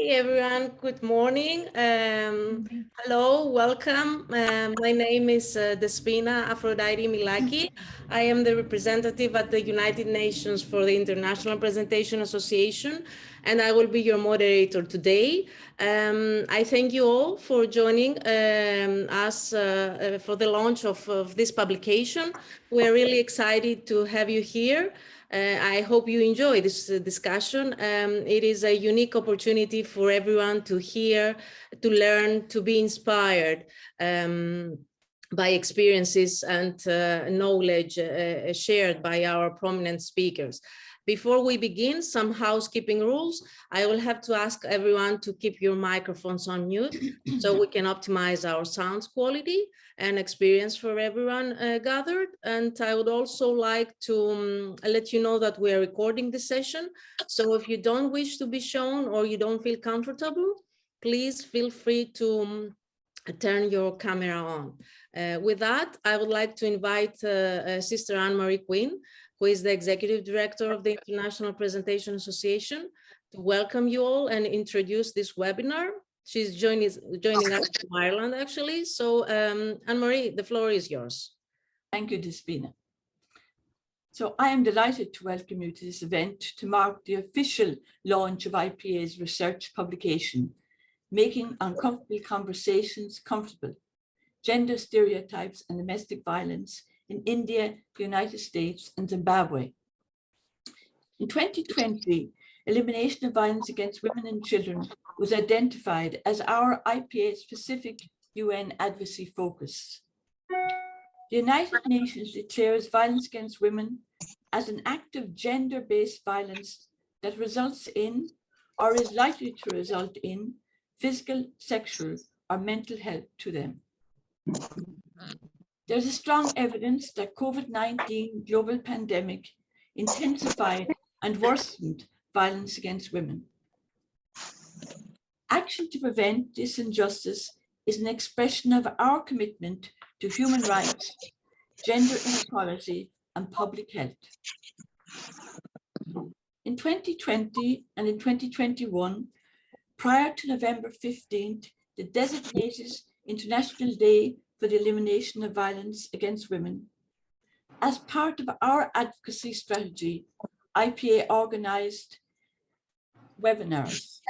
Hey everyone, good morning. Hello, welcome. My name is Despina Aphrodite Milaki. I am the representative at the United Nations for the International Presentation Association, and I will be your moderator today. I thank you all for joining us for the launch of this publication. We're really excited to have you here. I hope you enjoy this discussion. It is a unique opportunity for everyone to hear, to learn, to be inspired by experiences and knowledge shared by our prominent speakers. Before we begin, some housekeeping rules. I will have to ask everyone to keep your microphones on mute so we can optimize our sound quality and experience for everyone gathered. And I would also like to let you know that we are recording this session. So if you don't wish to be shown or you don't feel comfortable, please feel free to turn your camera on. With that, I would like to invite Sister Anne-Marie Quinn, who is the Executive Director of the International Presentation Association, to welcome you all and introduce this webinar. She's joining us from Ireland, actually. So Anne-Marie, the floor is yours. Thank you, Despina. So I am delighted to welcome you to this event to mark the official launch of IPA's research publication, Making Uncomfortable Conversations Comfortable: Gender Stereotypes and Domestic Violence in India, the United States, and Zimbabwe. In 2020, elimination of violence against women and children was identified as our IPA-specific UN advocacy focus. The United Nations declares violence against women as an act of gender-based violence that results in, or is likely to result in, physical, sexual, or mental health to them. There is strong evidence that COVID-19 global pandemic intensified and worsened violence against women. Action to prevent this injustice is an expression of our commitment to human rights, gender inequality, and public health. In 2020 and in 2021, prior to November 15th, the designated International Day for the Elimination of Violence Against Women, as part of our advocacy strategy, IPA organized webinars.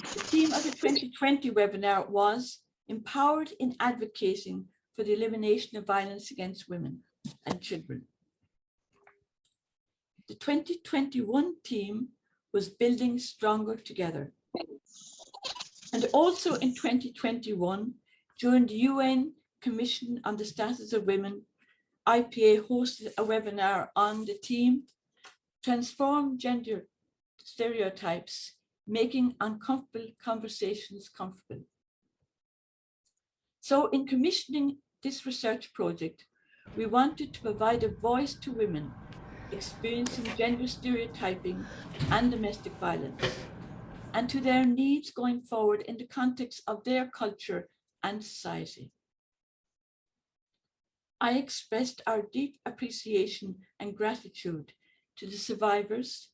The theme of the 2020 webinar was Empowered in Advocating for the Elimination of Violence Against Women and Children. The 2021 theme was Building Stronger Together. And also in 2021, during the UN Commission on the Status of Women, IPA hosted a webinar on the theme Transform Gender Stereotypes, Making Uncomfortable Conversations Comfortable. So in commissioning this research project, we wanted to provide a voice to women experiencing gender stereotyping and domestic violence, and to their needs going forward in the context of their culture and society. I expressed our deep appreciation and gratitude to the survivors,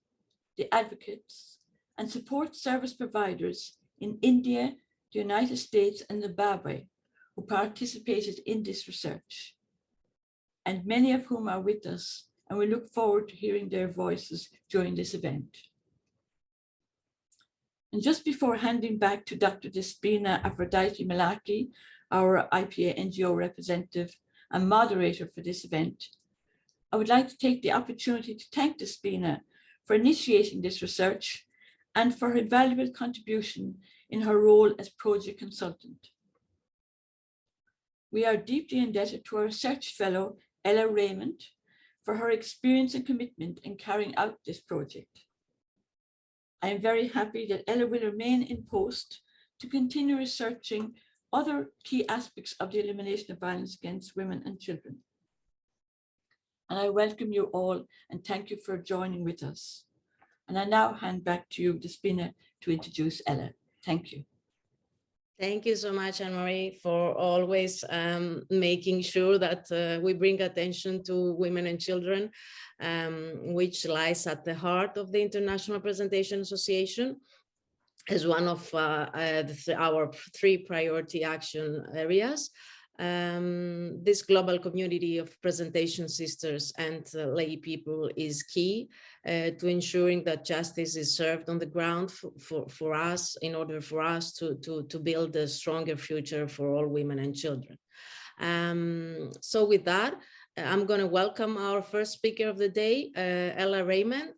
the advocates, and support service providers in India, the United States, and Zimbabwe who participated in this research, and many of whom are with us, and we look forward to hearing their voices during this event. And just before handing back to Dr. Despina Aphrodite Milaki, our IPA NGO representative and moderator for this event, I would like to take the opportunity to thank Despina for initiating this research and for her valuable contribution in her role as project consultant. We are deeply indebted to our research fellow, Ella Rayment, for her experience and commitment in carrying out this project. I am very happy that Ella will remain in post to continue researching other key aspects of the elimination of violence against women and children. And I welcome you all and thank you for joining with us. And I now hand back to you, Despina, to introduce Ella. Thank you. Thank you so much, Anne-Marie, for always making sure that we bring attention to women and children, which lies at the heart of the International Presentation Association. as one of our 3 priority action areas. This global community of presentation sisters and lay people is key to ensuring that justice is served on the ground for us, in order for us to build a stronger future for all women and children. So with that, I'm going to welcome our first speaker of the day, Ella Rayment,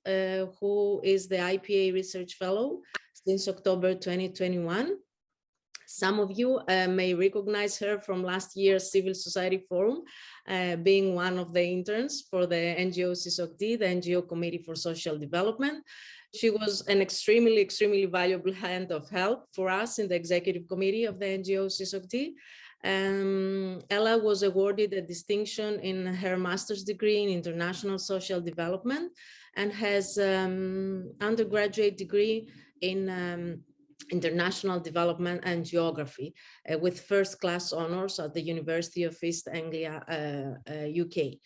who is the IPA Research Fellow since October 2021. Some of you may recognize her from last year's Civil Society Forum, being one of the interns for the NGO CISOCD, the NGO Committee for Social Development. She was an extremely valuable hand of help for us in the Executive Committee of the NGO CISOCD. Ella was awarded a distinction in her master's degree in international social development and has undergraduate degree in international development and geography with first-class honors at the University of East Anglia, UK.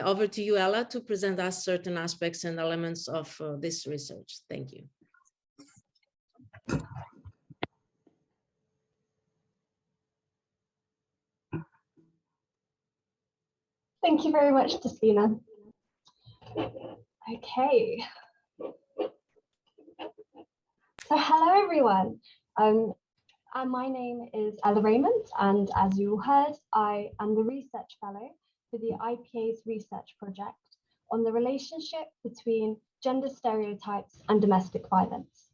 Over to you, Ella, to present us certain aspects and elements of this research. Thank you. Thank you very much, Despina. Okay. So hello, everyone. My name is Ella Rayment, and as you heard, I am the Research Fellow for the IPA's research project on the relationship between gender stereotypes and domestic violence.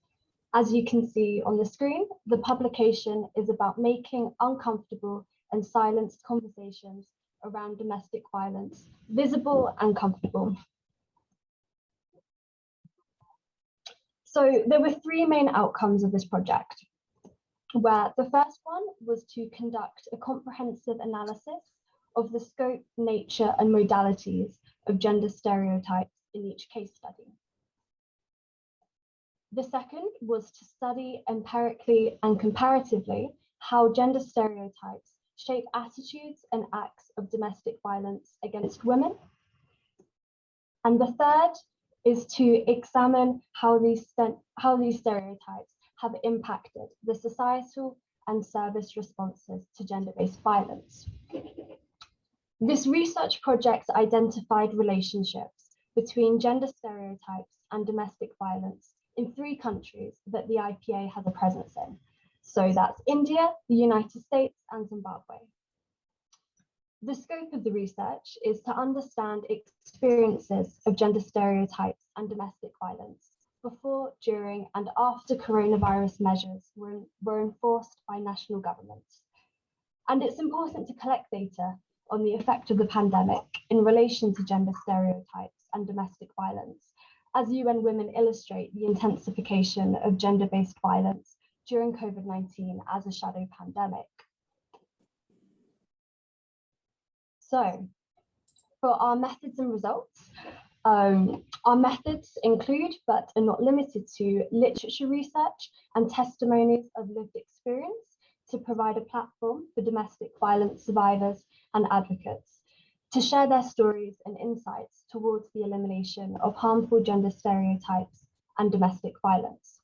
As you can see on the screen, the publication is about making uncomfortable and silenced conversations around domestic violence visible and comfortable. So there were 3 main outcomes of this project, where the first one was to conduct a comprehensive analysis of the scope, nature, and modalities of gender stereotypes in each case study. The second was to study empirically and comparatively how gender stereotypes shape attitudes and acts of domestic violence against women. And the third is to examine how these stereotypes have impacted the societal and service responses to gender-based violence. This research project identified relationships between gender stereotypes and domestic violence in 3 countries that the IPA has a presence in. So that's India, the United States, and Zimbabwe. The scope of the research is to understand experiences of gender stereotypes and domestic violence before, during, and after coronavirus measures were enforced by national governments. And it's important to collect data on the effect of the pandemic in relation to gender stereotypes and domestic violence, as UN Women illustrate the intensification of gender-based violence during COVID-19 as a shadow pandemic. So, for our methods and results, our methods include, but are not limited to, literature research and testimonies of lived experience to provide a platform for domestic violence survivors and advocates to share their stories and insights towards the elimination of harmful gender stereotypes and domestic violence.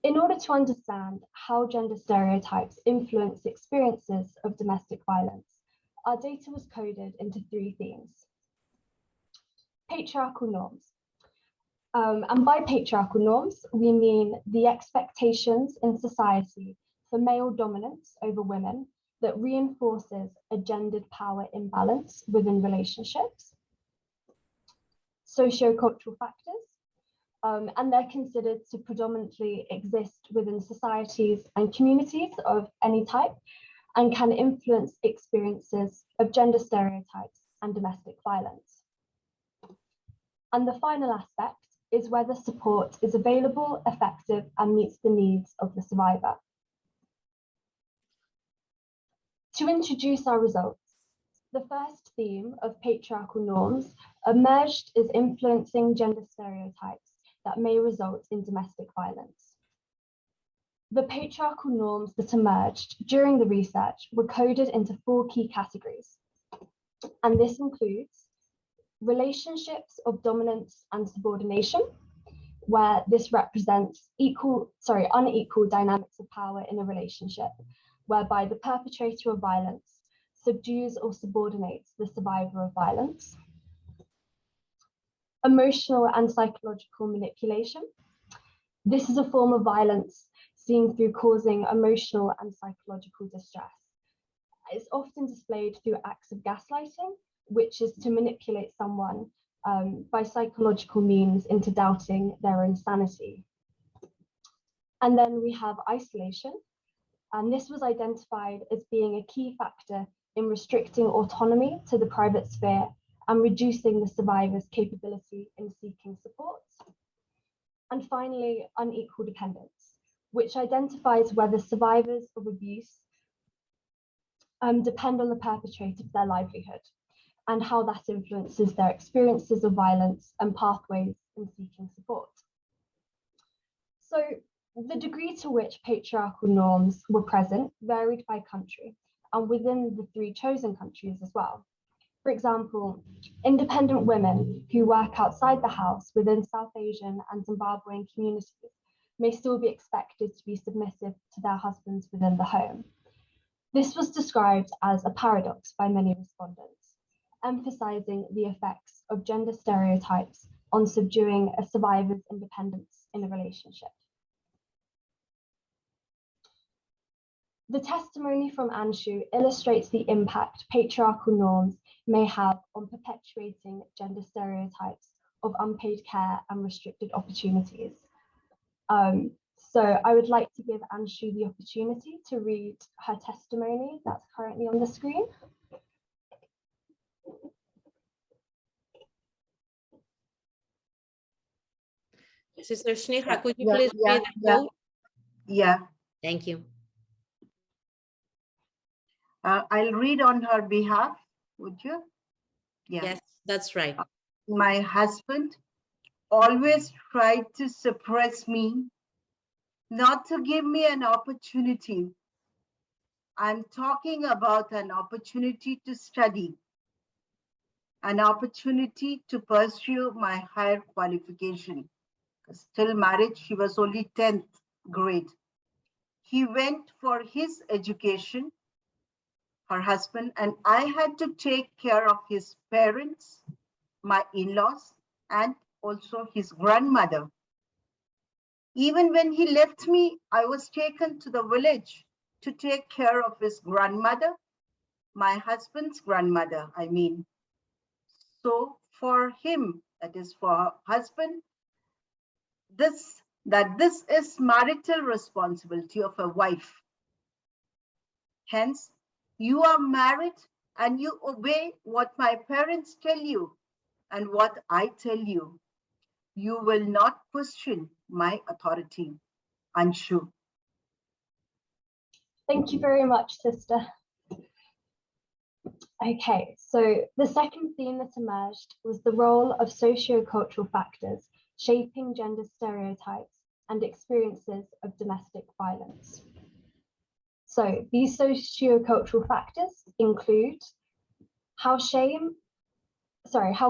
In order to understand how gender stereotypes influence experiences of domestic violence, our data was coded into 3 themes. Patriarchal norms. And by patriarchal norms, we mean the expectations in society for male dominance over women that reinforces a gendered power imbalance within relationships. Sociocultural factors, and they're considered to predominantly exist within societies and communities of any type and can influence experiences of gender stereotypes and domestic violence. And the final aspect is whether support is available, effective, and meets the needs of the survivor. To introduce our results, the first theme of patriarchal norms emerged as influencing gender stereotypes that may result in domestic violence. The patriarchal norms that emerged during the research were coded into 4 key categories, and this includes relationships of dominance and subordination, where this represents unequal dynamics of power in a relationship, whereby the perpetrator of violence subdues or subordinates the survivor of violence. Emotional and psychological manipulation. This is a form of violence seen through causing emotional and psychological distress. It's often displayed through acts of gaslighting, which is to manipulate someone by psychological means into doubting their own sanity. And then we have isolation, and this was identified as being a key factor in restricting autonomy to the private sphere and reducing the survivor's capability in seeking support. And finally, unequal dependence, which identifies whether survivors of abuse depend on the perpetrator for their livelihood and how that influences their experiences of violence and pathways in seeking support. So the degree to which patriarchal norms were present varied by country and within the 3 chosen countries as well. For example, independent women who work outside the house within South Asian and Zimbabwean communities may still be expected to be submissive to their husbands within the home. This was described as a paradox by many respondents, emphasizing the effects of gender stereotypes on subduing a survivor's independence in a relationship. The testimony from Anshu illustrates the impact patriarchal norms may have on perpetuating gender stereotypes of unpaid care and restricted opportunities. So I would like to give Anshu the opportunity to read her testimony that's currently on the screen. Sister Sneha, could you please read the quote? Yeah. Thank you. I'll read on her behalf, would you? Yeah. Yes, that's right. My husband always tried to suppress me, not to give me an opportunity. I'm talking about an opportunity to study, an opportunity to pursue my higher qualification. Still married, she was only 10th grade. He went for his education, her husband, and I had to take care of his parents, my in-laws, and also his grandmother. Even when he left me, I was taken to the village to take care of his grandmother, my husband's grandmother, I mean. So for him, that is for her husband, this is marital responsibility of a wife. Hence, you are married and you obey what my parents tell you and what I tell you. You will not question my authority. Anshu. Thank you very much, sister. Okay, so the second theme that emerged was the role of sociocultural factors shaping gender stereotypes and experiences of domestic violence. So these sociocultural factors include how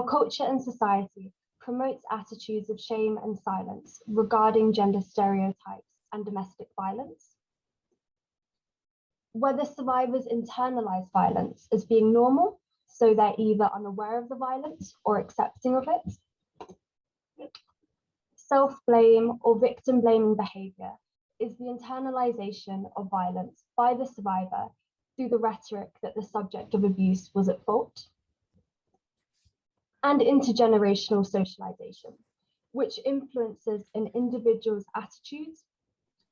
culture and society promotes attitudes of shame and silence regarding gender stereotypes and domestic violence, whether survivors internalize violence as being normal, so they're either unaware of the violence or accepting of it. Self-blame or victim-blaming behavior is the internalization of violence by the survivor through the rhetoric that the subject of abuse was at fault. And intergenerational socialization, which influences an individual's attitudes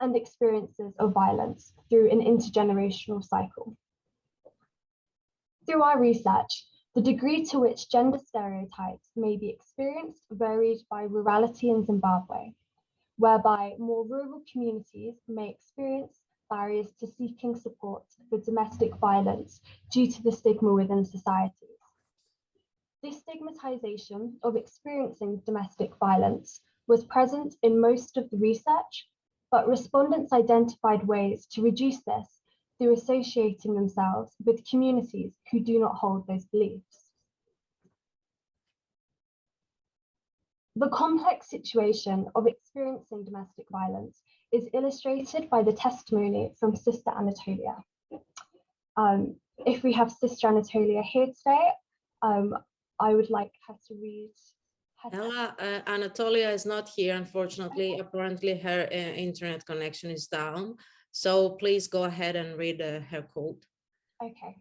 and experiences of violence through an intergenerational cycle. Through our research, the degree to which gender stereotypes may be experienced varied by rurality in Zimbabwe, whereby more rural communities may experience barriers to seeking support for domestic violence due to the stigma within societies. This stigmatization of experiencing domestic violence was present in most of the research, but respondents identified ways to reduce this through associating themselves with communities who do not hold those beliefs. The complex situation of experiencing domestic violence is illustrated by the testimony from Sister Annatollia. If we have Sister Annatollia here today, I would like her to read. Annatollia is not here, unfortunately. Apparently her internet connection is down. So please go ahead and read her quote. Okay.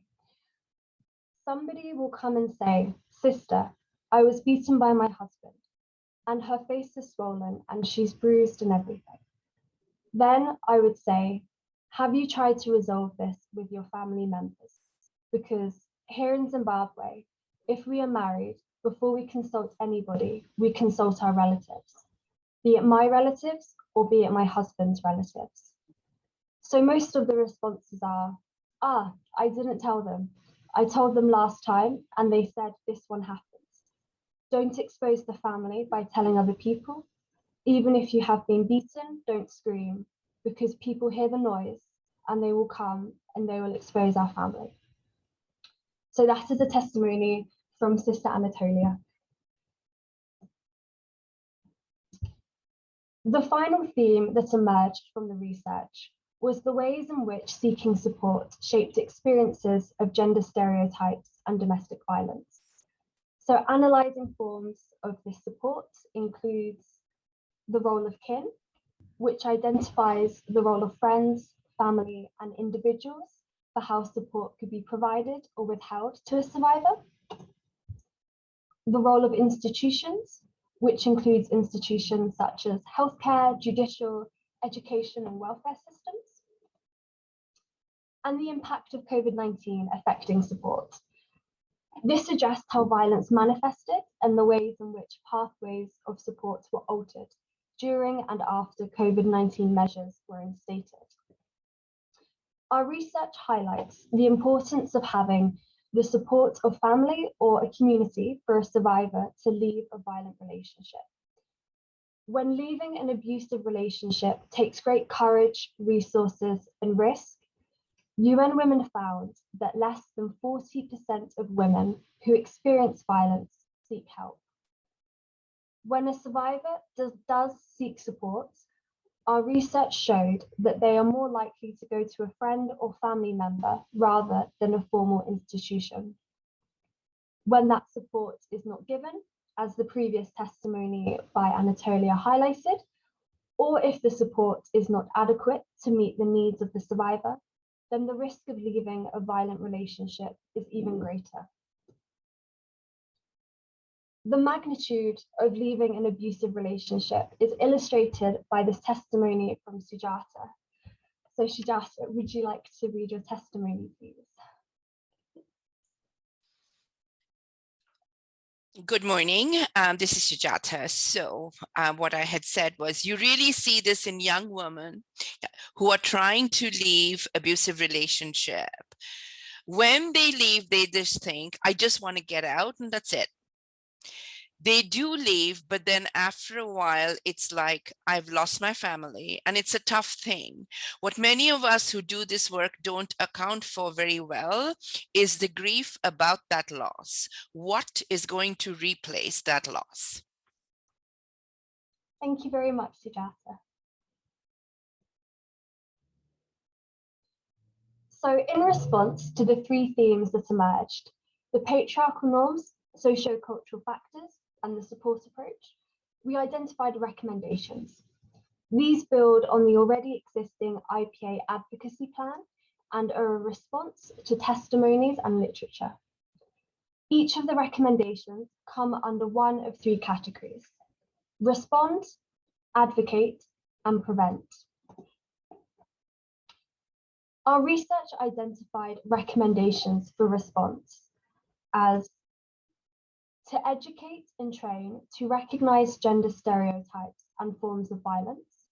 Somebody will come and say, "Sister, I was beaten by my husband, and her face is swollen and she's bruised and everything." Then I would say, "Have you tried to resolve this with your family members? Because here in Zimbabwe, if we are married, before we consult anybody, we consult our relatives, be it my relatives or be it my husband's relatives." So most of the responses are, "I didn't tell them. I told them last time and they said this one happens." Don't expose the family by telling other people. Even if you have been beaten, don't scream, because people hear the noise and they will come and they will expose our family. So that is a testimony from Sister Annatollia. The final theme that emerged from the research was the ways in which seeking support shaped experiences of gender stereotypes and domestic violence. So analysing forms of this support includes the role of kin, which identifies the role of friends, family, and individuals for how support could be provided or withheld to a survivor. The role of institutions, which includes institutions such as healthcare, judicial, education, and welfare systems. And the impact of COVID-19 affecting support. This addressed how violence manifested and the ways in which pathways of support were altered during and after COVID-19 measures were instated. Our research highlights the importance of having the support of family or a community for a survivor to leave a violent relationship. When leaving an abusive relationship takes great courage, resources, and risk, UN Women found that less than 40% of women who experience violence seek help. When a survivor does seek support, our research showed that they are more likely to go to a friend or family member rather than a formal institution. When that support is not given, as the previous testimony by Annatollia highlighted, or if the support is not adequate to meet the needs of the survivor, then the risk of leaving a violent relationship is even greater. The magnitude of leaving an abusive relationship is illustrated by this testimony from Sujata. So Sujata, would you like to read your testimony, please? Good morning. This is Sujata. So what I had said was, you really see this in young women who are trying to leave abusive relationship. When they leave, they just think, I just want to get out and that's it. They do leave, but then after a while, it's like, I've lost my family, and it's a tough thing. What many of us who do this work don't account for very well is the grief about that loss. What is going to replace that loss? Thank you very much, Sujata. So in response to the three themes that emerged, the patriarchal norms, sociocultural factors, and the support approach, we identified recommendations. These build on the already existing IPA advocacy plan and are a response to testimonies and literature. Each of the recommendations come under one of three categories: respond, advocate, and prevent. Our research identified recommendations for response as to educate and train to recognize gender stereotypes and forms of violence,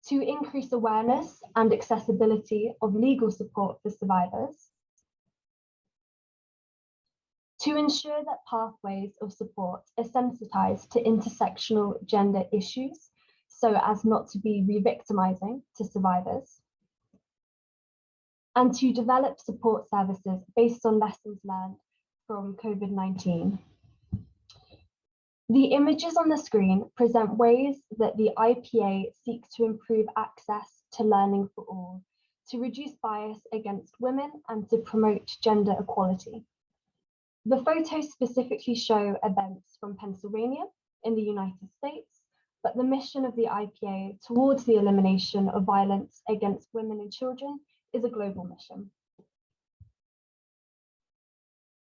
to increase awareness and accessibility of legal support for survivors, to ensure that pathways of support are sensitized to intersectional gender issues so as not to be re-victimizing to survivors, and to develop support services based on lessons learned from COVID-19. The images on the screen present ways that the IPA seeks to improve access to learning for all, to reduce bias against women, and to promote gender equality. The photos specifically show events from Pennsylvania in the United States, but the mission of the IPA towards the elimination of violence against women and children is a global mission.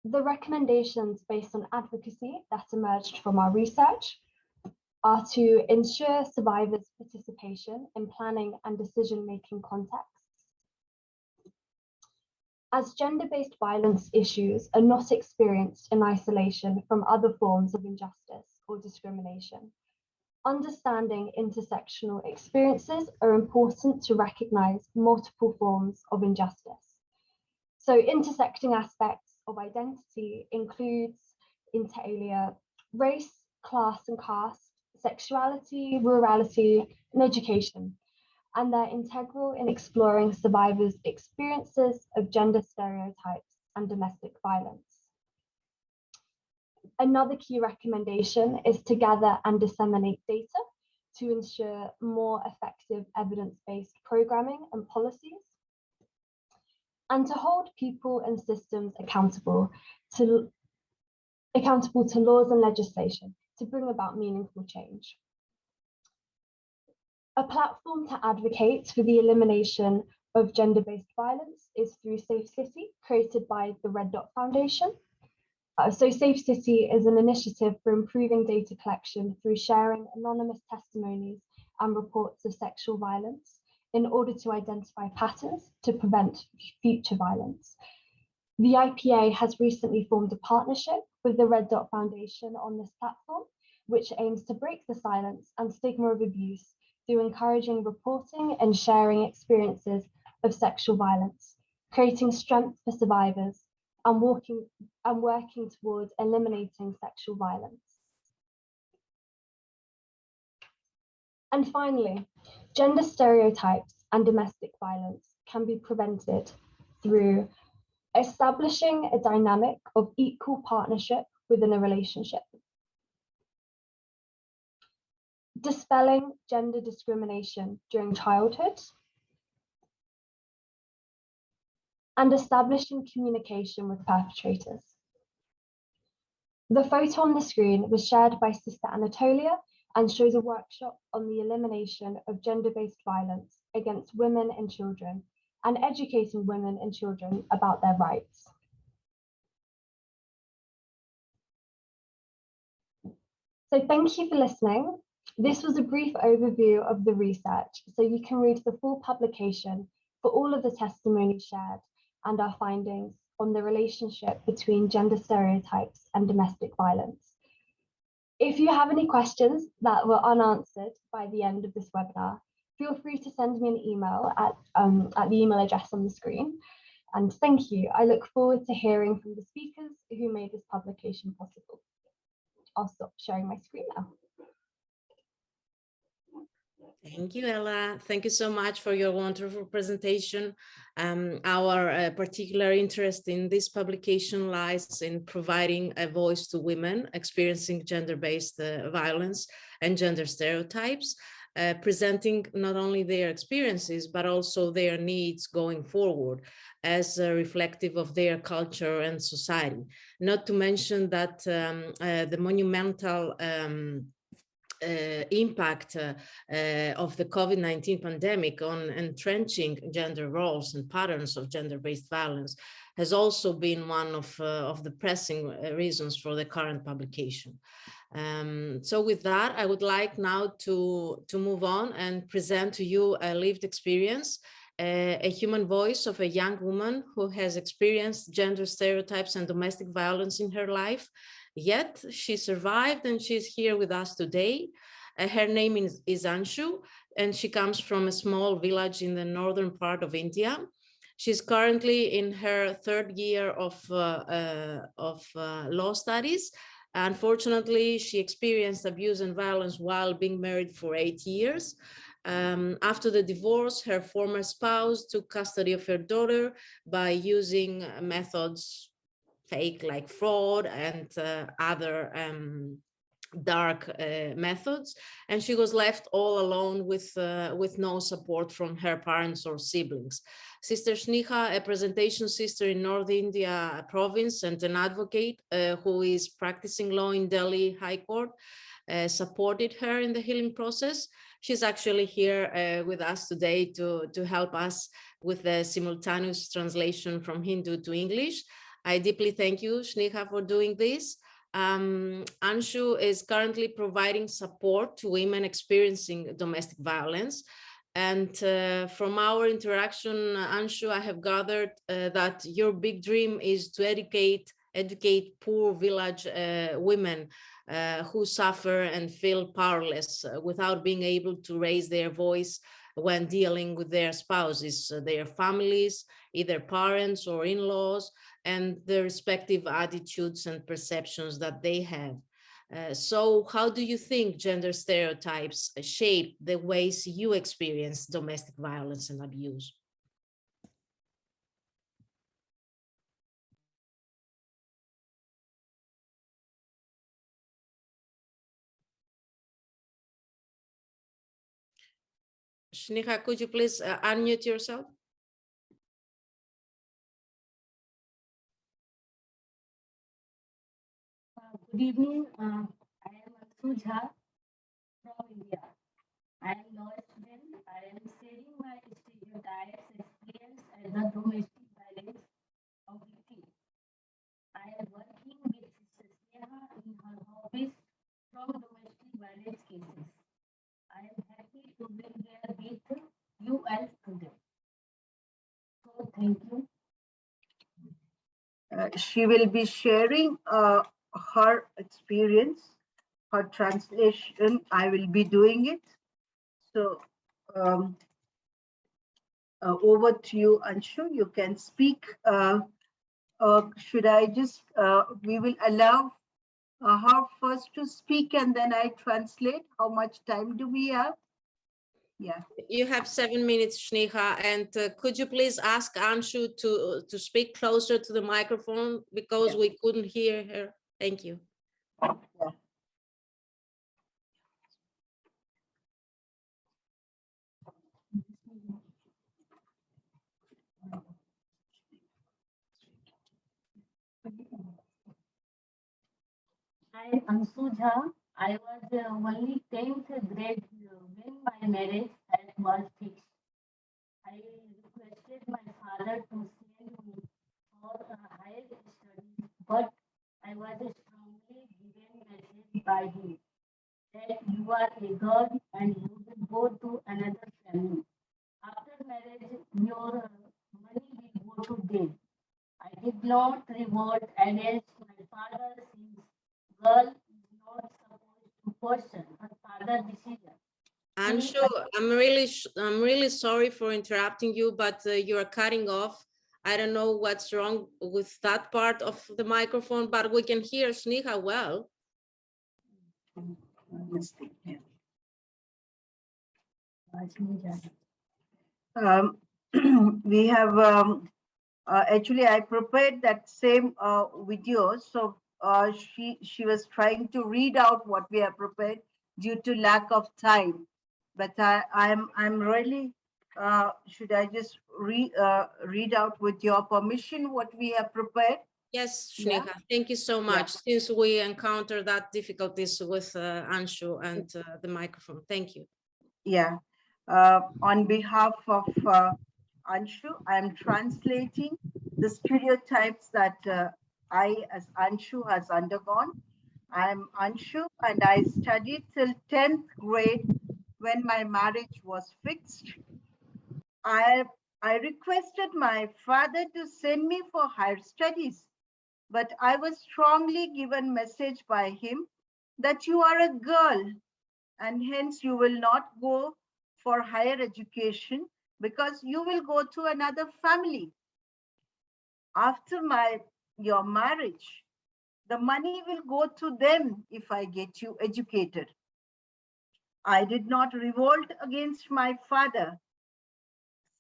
The recommendations based on advocacy that emerged from our research are to ensure survivors' participation in planning and decision-making contexts. As gender-based violence issues are not experienced in isolation from other forms of injustice or discrimination, understanding intersectional experiences are important to recognize multiple forms of injustice. So intersecting aspects of identity includes, inter alia, race, class and caste, sexuality, rurality, and education, and they're integral in exploring survivors' experiences of gender stereotypes and domestic violence. Another key recommendation is to gather and disseminate data to ensure more effective evidence-based programming and policies, and to hold people and systems accountable to laws and legislation to bring about meaningful change. A platform to advocate for the elimination of gender-based violence is through Safe City, created by the Red Dot Foundation. So Safe City is an initiative for improving data collection through sharing anonymous testimonies and reports of sexual violence in order to identify patterns to prevent future violence. The IPA has recently formed a partnership with the Red Dot Foundation on this platform, which aims to break the silence and stigma of abuse through encouraging reporting and sharing experiences of sexual violence, creating strength for survivors, and working towards eliminating sexual violence. And finally, gender stereotypes and domestic violence can be prevented through establishing a dynamic of equal partnership within a relationship, dispelling gender discrimination during childhood, and establishing communication with perpetrators. The photo on the screen was shared by Sister Annatollia and shows a workshop on the elimination of gender-based violence against women and children and educating women and children about their rights. So thank you for listening. This was a brief overview of the research, so you can read the full publication for all of the testimonies shared and our findings on the relationship between gender stereotypes and domestic violence. If you have any questions that were unanswered by the end of this webinar, feel free to send me an email at the email address on the screen. And thank you. I look forward to hearing from the speakers who made this publication possible. I'll stop sharing my screen now. Thank you, Ella. Thank you so much for your wonderful presentation. Our particular interest in this publication lies in providing a voice to women experiencing gender-based violence and gender stereotypes, presenting not only their experiences, but also their needs going forward as reflective of their culture and society. Not to mention that the monumental impact of the COVID-19 pandemic on entrenching gender roles and patterns of gender-based violence has also been one of the pressing reasons for the current publication. So with that, I would like now to move on and present to you a lived experience, a human voice of a young woman who has experienced gender stereotypes and domestic violence in her life. Yet she survived and she's here with us today. Her name is Anshu, and she comes from a small village in the northern part of India. She's currently in her third year of law studies. Unfortunately, she experienced abuse and violence while being married for 8 years. After the divorce, her former spouse took custody of her daughter by using methods fake like fraud and other dark methods, and she was left all alone with no support from her parents or siblings. Sister Sneha, a presentation sister in North India province and an advocate who is practicing law in Delhi High Court, supported her in the healing process. She's actually here with us today to help us with the simultaneous translation from Hindu to English. I deeply thank you, Sneha, for doing this. Anshu is currently providing support to women experiencing domestic violence. And from our interaction, Anshu, I have gathered that your big dream is to educate poor village women who suffer and feel powerless without being able to raise their voice when dealing with their spouses, their families, either parents or in-laws, and the respective attitudes and perceptions that they have. So how do you think gender stereotypes shape the ways you experience domestic violence and abuse? Sneha, could you please unmute yourself? Good evening. I am Anshu from India. I am law student. I am sharing my stereotypes experience as a domestic violence of victim. I am working with Sister Sneha in her office from domestic violence cases. I am happy to be here with you all today. So thank you. She will be sharing her experience, her translation. I will be doing it. So over to you, Anshu. You can speak. Should I just, we will allow her first to speak and then I translate. How much time do we have? Yeah. You have 7 minutes, Sneha, and could you please ask Anshu to speak closer to the microphone because we couldn't hear her. Thank you. Yeah. I am Anshu. I was only 10th grade when my marriage was fixed. I requested my father to send me for higher studies, but I was strongly given message by him that you are a girl and you will go to another family. After marriage, your money will go to them. I did not revolt against my father since girl is not supposed to question her father's decision. Anshu, I'm really sorry for interrupting you, but you are cutting off. I don't know what's wrong with that part of the microphone, but we can hear Sneha well. We have actually I prepared that same video. So she was trying to read out what we have prepared due to lack of time. But I'm really should I just read out with your permission what we have prepared? Yes, Sneha, thank you so much. Since we encountered that difficulties with Anshu and the microphone, thank you. Yeah, on behalf of Anshu, I'm translating the stereotypes that I, as Anshu, has undergone. I'm Anshu, and I studied till 10th grade when my marriage was fixed. I requested my father to send me for higher studies, but I was strongly given message by him that you are a girl and hence you will not go for higher education because you will go to another family. After your marriage, the money will go to them if I get you educated. I did not revolt against my father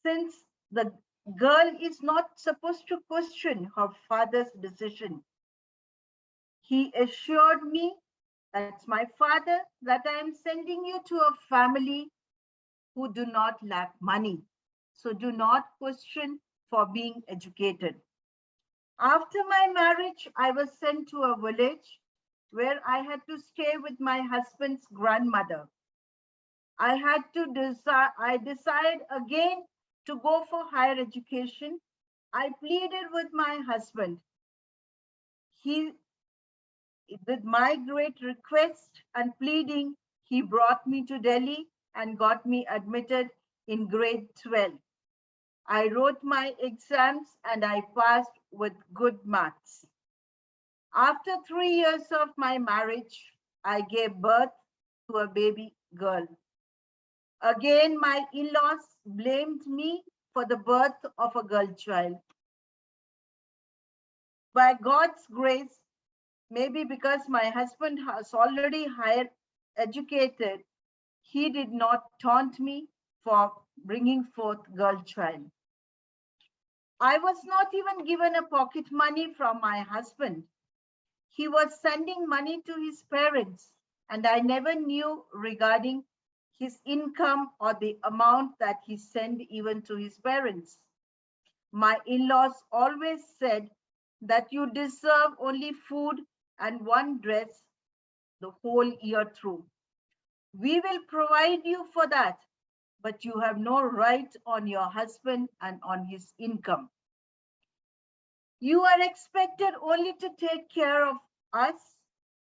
since the girl is not supposed to question her father's decision. He assured me That's my father, that I am sending you to a family who do not lack money. So do not question for being educated. After my marriage, I was sent to a village where I had to stay with my husband's grandmother. I had to decide again to go for higher education. I pleaded with my husband. He, with my great request and pleading, he brought me to Delhi and got me admitted in grade 12. I wrote my exams and I passed with good marks. After 3 years of my marriage, I gave birth to a baby girl. Again, my in-laws blamed me for the birth of a girl child. By God's grace, maybe because my husband was already higher educated, he did not taunt me for bringing forth girl child. I was not even given a pocket money from my husband. He was sending money to his parents, and I never knew regarding his income or the amount that he sent even to his parents. My in-laws always said that you deserve only food and one dress the whole year through. We will provide you for that, but you have no right on your husband and on his income. You are expected only to take care of us,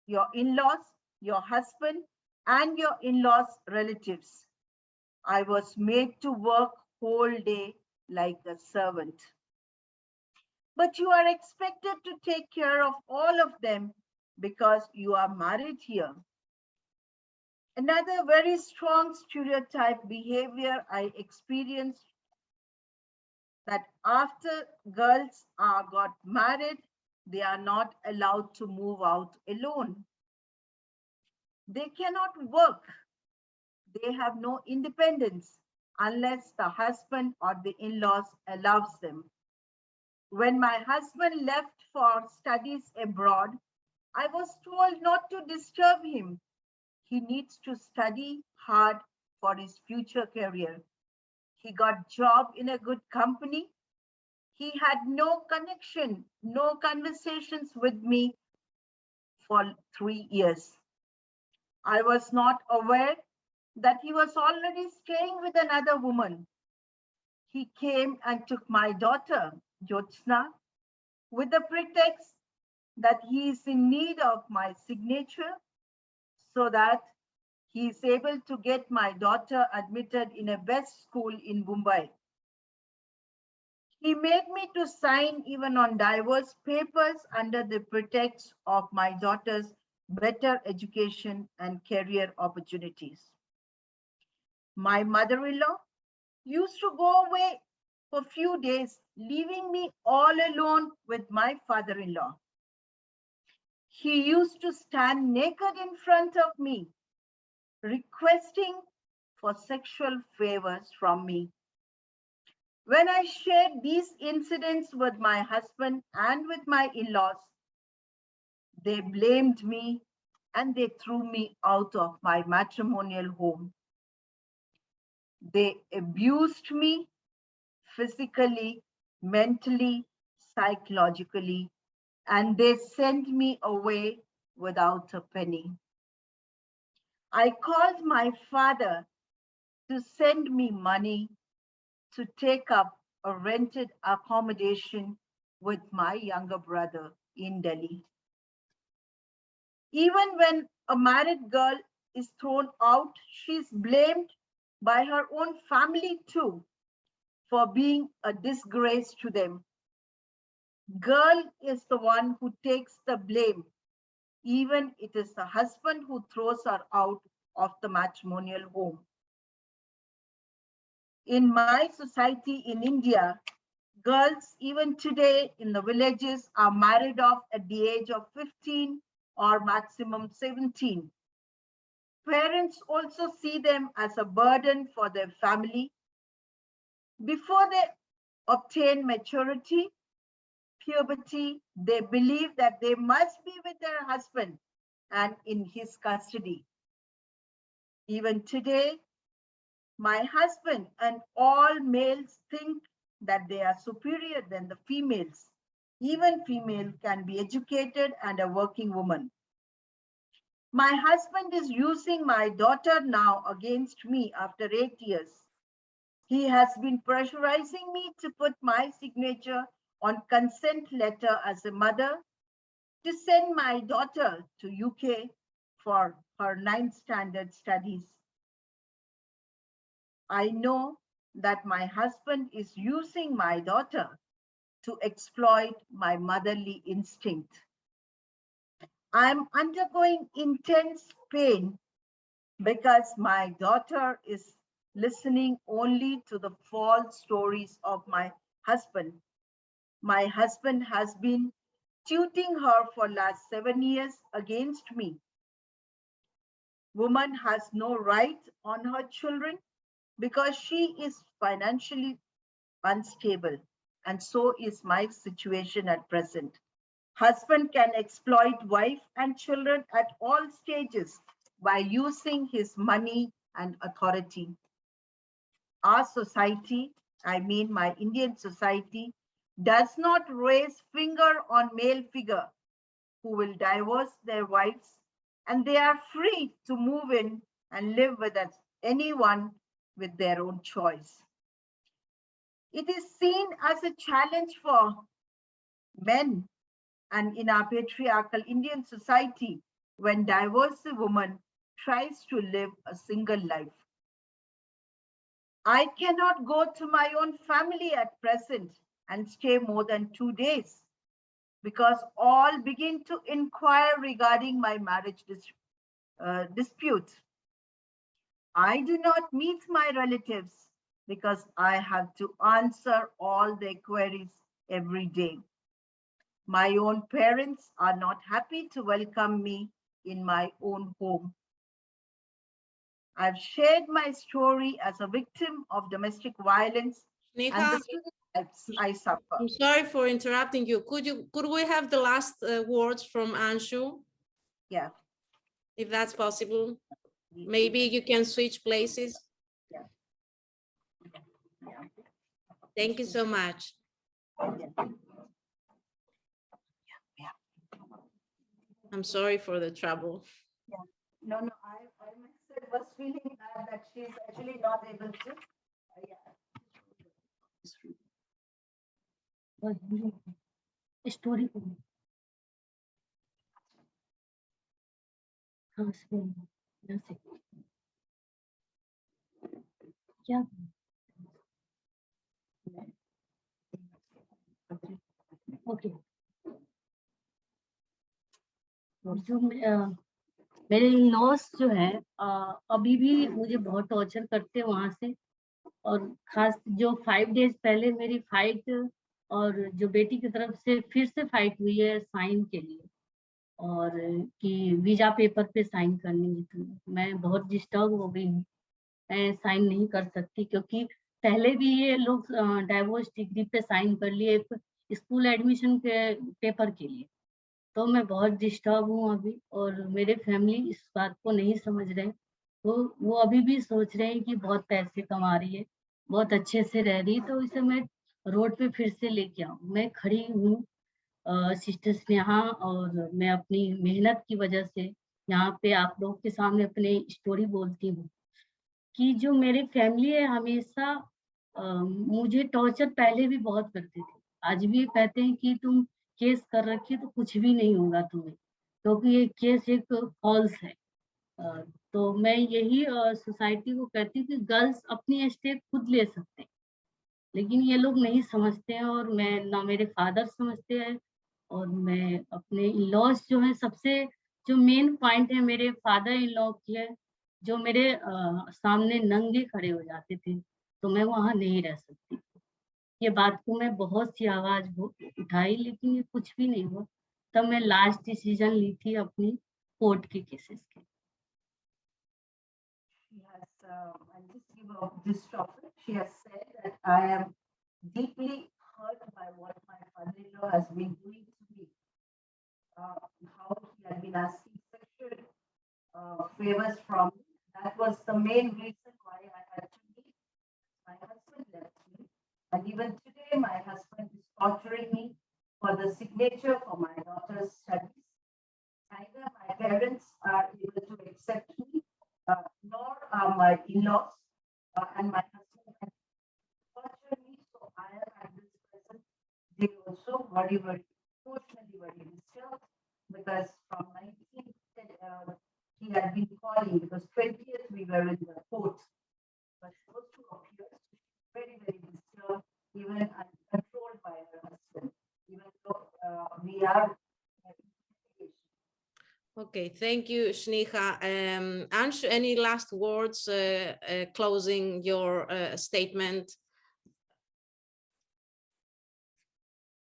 your in-laws, your husband, and your in-laws' relatives. I was made to work whole day like a servant. But you are expected to take care of all of them because you are married here. Another very strong stereotype behavior I experienced, that after girls got married, they are not allowed to move out alone. They cannot work. They have no independence unless the husband or the in-laws allows them. When my husband left for studies abroad, I was told not to disturb him. He needs to study hard for his future career. He got job in a good company. He had no connection, no conversations with me for 3 years. I was not aware that he was already staying with another woman. He came and took my daughter, Jyotsna, with the pretext that he is in need of my signature so that he is able to get my daughter admitted in a best school in Mumbai. He made me to sign even on diverse papers under the pretext of my daughter's better education and career opportunities. My mother-in-law used to go away for a few days, leaving me all alone with my father-in-law. He used to stand naked in front of me, requesting for sexual favors from me. When I shared these incidents with my husband and with my in-laws, they blamed me and they threw me out of my matrimonial home. They abused me physically, mentally, psychologically, and they sent me away without a penny. I called my father to send me money to take up a rented accommodation with my younger brother in Delhi. Even when a married girl is thrown out, she's blamed by her own family too for being a disgrace to them. Girl is the one who takes the blame. Even it is the husband who throws her out of the matrimonial home. In my society in India, girls even today in the villages are married off at the age of 15 or maximum 17. Parents also see them as a burden for their family. Before they obtain maturity, puberty, they believe that they must be with their husband and in his custody. Even today, my husband and all males think that they are superior than the females. Even female can be educated and a working woman. My husband is using my daughter now against me after 8 years. He has been pressurizing me to put my signature on consent letter as a mother to send my daughter to UK for her 9th standard studies. I know that my husband is using my daughter to exploit my motherly instinct. I'm undergoing intense pain because my daughter is listening only to the false stories of my husband. My husband has been tutoring her for last 7 years against me. Woman has no right on her children because she is financially unstable, and so is my situation at present. Husband can exploit wife and children at all stages by using his money and authority. Our society, I mean my Indian society, does not raise finger on male figure who will divorce their wives, and they are free to move in and live with anyone with their own choice. It is seen as a challenge for men and in our patriarchal Indian society when divorced woman tries to live a single life. I cannot go to my own family at present and stay more than 2 days because all begin to inquire regarding my marriage dispute. I do not meet my relatives because I have to answer all their queries every day. My own parents are not happy to welcome me in my own home. I've shared my story as a victim of domestic violence and the stereotypes I suffer. I'm sorry for interrupting you. Could we have the last words from Anshu? Yeah. If that's possible. Maybe you can switch places. Yeah. Thank you so much. I'm sorry for the trouble. Yeah. No, I myself was feeling bad that she's actually not able to. Story. क्या okay जो मेरे loss जो है अभी भी मुझे बहुत torture करते हैं वहां से, और खास जो 5 डेज पहले मेरी फाइट और जो बेटी की तरफ से फिर से फाइट हुई है साइन के लिए, और कि वीजा पेपर पे साइन करनी है, तो मैं बहुत डिस्टर्ब हो गई हूँ। मैं साइन नहीं कर सकती क्योंकि पहले भी ये लोग डाइवोर्स डिग्री पे साइन कर लिए स्कूल एडमिशन के पेपर के लिए, तो मैं बहुत डिस्टर्ब हूँ अभी, और मेरे फैमिली इस बात को नहीं समझ रहे। वो अभी भी सोच रहे हैं कि बहुत पैसे कमा रही है, बहुत अच्छे से रह रही है, तो इसे मैं रोड पे फिर से लेके आऊँ। मैं खड़ी हूँ सिस्टर स्नेहा, और मैं अपनी मेहनत की वजह से यहाँ पे आप लोग के सामने अपनी स्टोरी बोलती हूँ कि जो मेरी फैमिली है हमेशा मुझे टॉर्चर पहले भी बहुत करते थे। आज भी कहते हैं कि तुम केस कर रखी तो कुछ भी नहीं होगा तुम्हें, क्योंकि ये केस एक फॉल्स है। तो मैं यही सोसाइटी को कहती हूँ कि गर्ल्स अपनी स्टेप खुद ले सकते हैं, लेकिन ये लोग नहीं समझते हैं, और मैं ना मेरे फादर समझते हैं, और मैं अपने लॉस जो है सबसे जो मेन पॉइंट है मेरे फादर इन लॉ की है, जो मेरे सामने नंगे खड़े हो जाते थे, तो मैं वहां नहीं रह सकती। ये बात को मैं बहुत सी आवाज उठाई, लेकिन ये कुछ भी नहीं हुआ। तब मैं लास्ट डिसीजन ली थी अपनी कोर्ट के केसेस के। I'll just give a this topic. She has said that I am deeply hurt by what my father-in-law has been doing to me. How he had been asking sexual favors from me. That was the main reason why I had to leave. My husband left me. And even today, my husband is torturing me for the signature for my daughter's studies. Neither my parents are able to accept me, nor are my in-laws, and my husband has tortured me. So I am at this present day also very, very emotionally very disturbed, because from 19th he had been calling, because 20th we were in the court, but those 2 appears very, very disturbed, even controlled by her husband, even though we are. Okay, thank you, Sneha. Anshu, any last words closing your statement?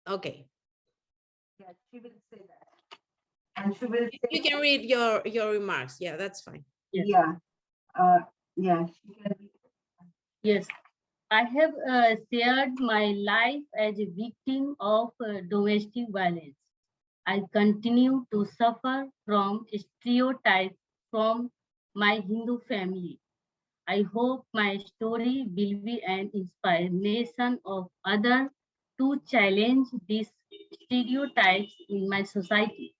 Okay. Yeah, she will say that. And she will say, you can read your remarks. Yeah, that's fine. Yes. Yeah. Yeah, she can read. Yes, I have shared my life as a victim of domestic violence. I continue to suffer from stereotypes from my Hindu family. I hope my story will be an inspiration of others to challenge these stereotypes in my society.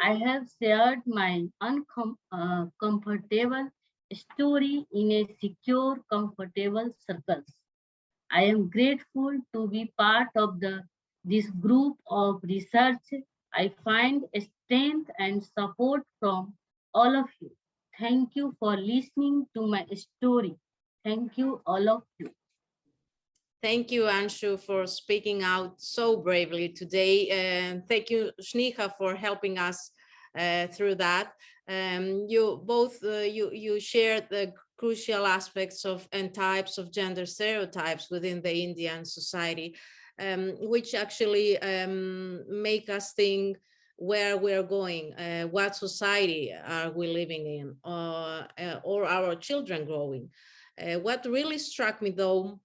I have shared my uncomfortable story in a secure, comfortable circles. I am grateful to be part of this group of research. I find strength and support from all of you. Thank you for listening to my story. Thank you, all of you. Thank you, Anshu, for speaking out so bravely today. And thank you, Sneha, for helping us through that. You both, you shared the crucial aspects of and types of gender stereotypes within the Indian society, which actually make us think where we're going, what society are we living in, or our children growing. What really struck me, though,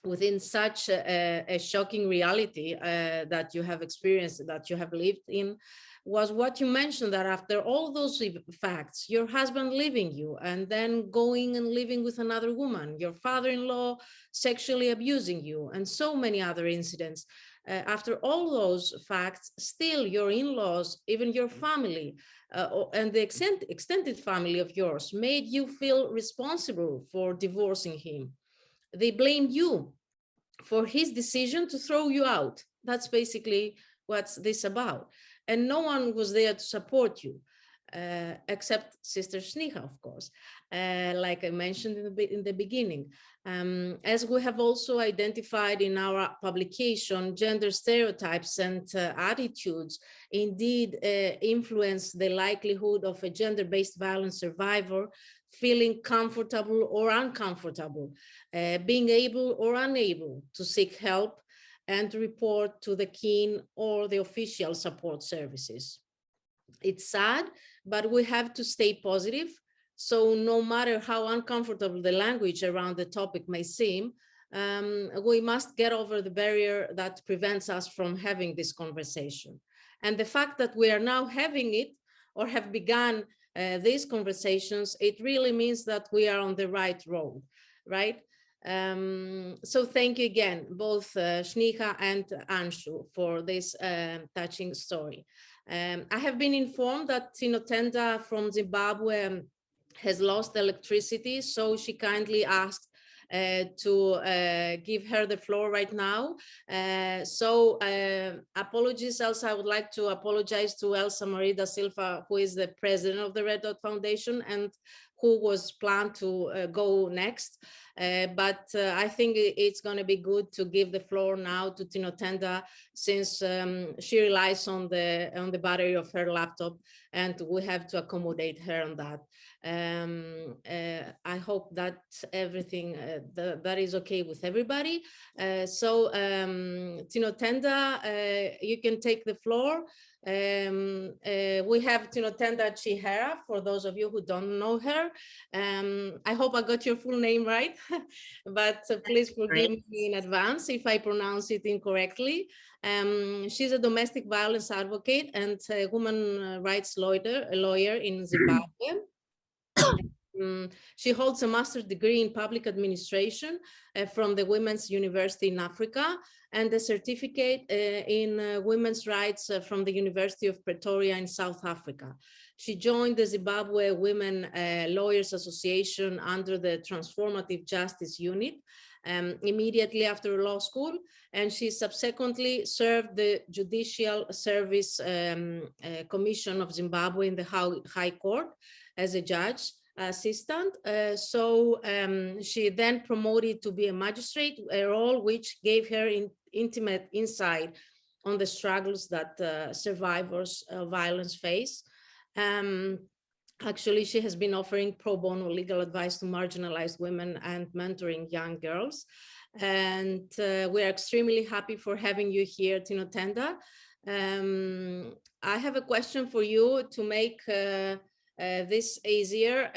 within such a shocking reality that you have experienced, that you have lived in, was what you mentioned, that after all those facts, your husband leaving you and then going and living with another woman, your father-in-law sexually abusing you, and so many other incidents. After all those facts, still your in-laws, even your family, and the extended family of yours made you feel responsible for divorcing him. They blamed you for his decision to throw you out. That's basically what's this about. And no one was there to support you, except Sister Sneha, of course, like I mentioned in the beginning. As we have also identified in our publication, gender stereotypes and attitudes indeed influence the likelihood of a gender-based violence survivor feeling comfortable or uncomfortable, being able or unable to seek help and report to the kin or the official support services. It's sad, but we have to stay positive. So no matter how uncomfortable the language around the topic may seem, we must get over the barrier that prevents us from having this conversation. And the fact that we are now having it or have begun these conversations, it really means that we are on the right road, right? So thank you again, both Sneha and Anshu, for this touching story. I have been informed that Tinotenda from Zimbabwe has lost electricity, so she kindly asked to give her the floor right now. Apologies, Elsa. I would like to apologize to Elsa Marie da Silva, who is the president of the Red Dot Foundation and who was planned to go next. But I think it's going to be good to give the floor now to Tinotenda, since she relies on the battery of her laptop, and we have to accommodate her on that. I hope that everything that is okay with everybody. Tinotenda, you can take the floor. We have Tinotenda Chihera, for those of you who don't know her. I hope I got your full name right, but please forgive me in advance if I pronounce it incorrectly. She's a domestic violence advocate and a human rights lawyer in Zimbabwe. She holds a master's degree in public administration from the Women's University in Africa and a certificate in women's rights from the University of Pretoria in South Africa. She joined the Zimbabwe Women Lawyers Association under the Transformative Justice Unit immediately after law school, and she subsequently served the Judicial Service Commission of Zimbabwe in the High Court as a judge assistant. She then promoted to be a magistrate, a role which gave her intimate insight on the struggles that survivors of violence face. Actually, she has been offering pro bono legal advice to marginalized women and mentoring young girls. And we're extremely happy for having you here, Tinotenda. I have a question for you to make this easier.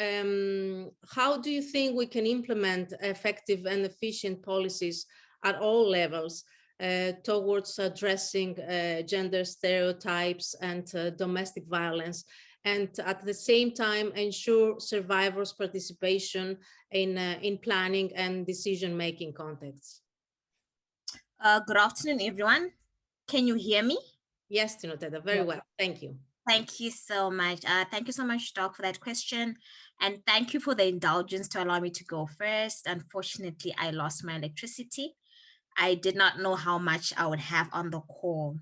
How do you think we can implement effective and efficient policies at all levels towards addressing gender stereotypes and domestic violence, and at the same time ensure survivors' participation in planning and decision-making contexts? Good afternoon, everyone. Can you hear me? Yes, Tinotenda, very well. Thank you. Thank you so much. Thank you so much, Doc, for that question. And thank you for the indulgence to allow me to go first. Unfortunately, I lost my electricity. I did not know how much I would have on the call.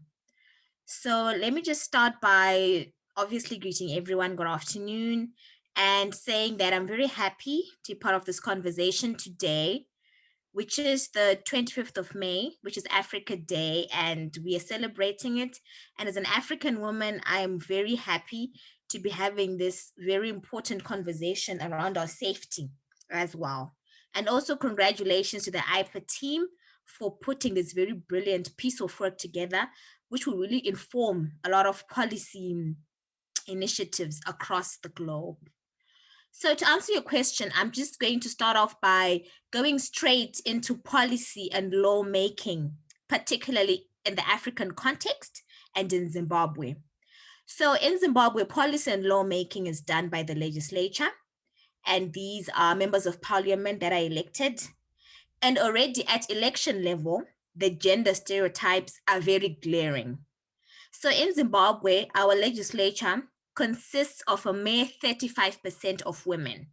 So let me just start by obviously greeting everyone, good afternoon, and saying that I'm very happy to be part of this conversation today, which is the 25th of May, which is Africa Day, and we are celebrating it. And as an African woman, I am very happy to be having this very important conversation around our safety as well. And also congratulations to the IPA team for putting this very brilliant piece of work together, which will really inform a lot of policy initiatives across the globe. So to answer your question, I'm just going to start off by going straight into policy and lawmaking, particularly in the African context and in Zimbabwe. So in Zimbabwe, policy and lawmaking is done by the legislature, and these are members of parliament that are elected. And already at election level, the gender stereotypes are very glaring. So in Zimbabwe, our legislature consists of a mere 35% of women.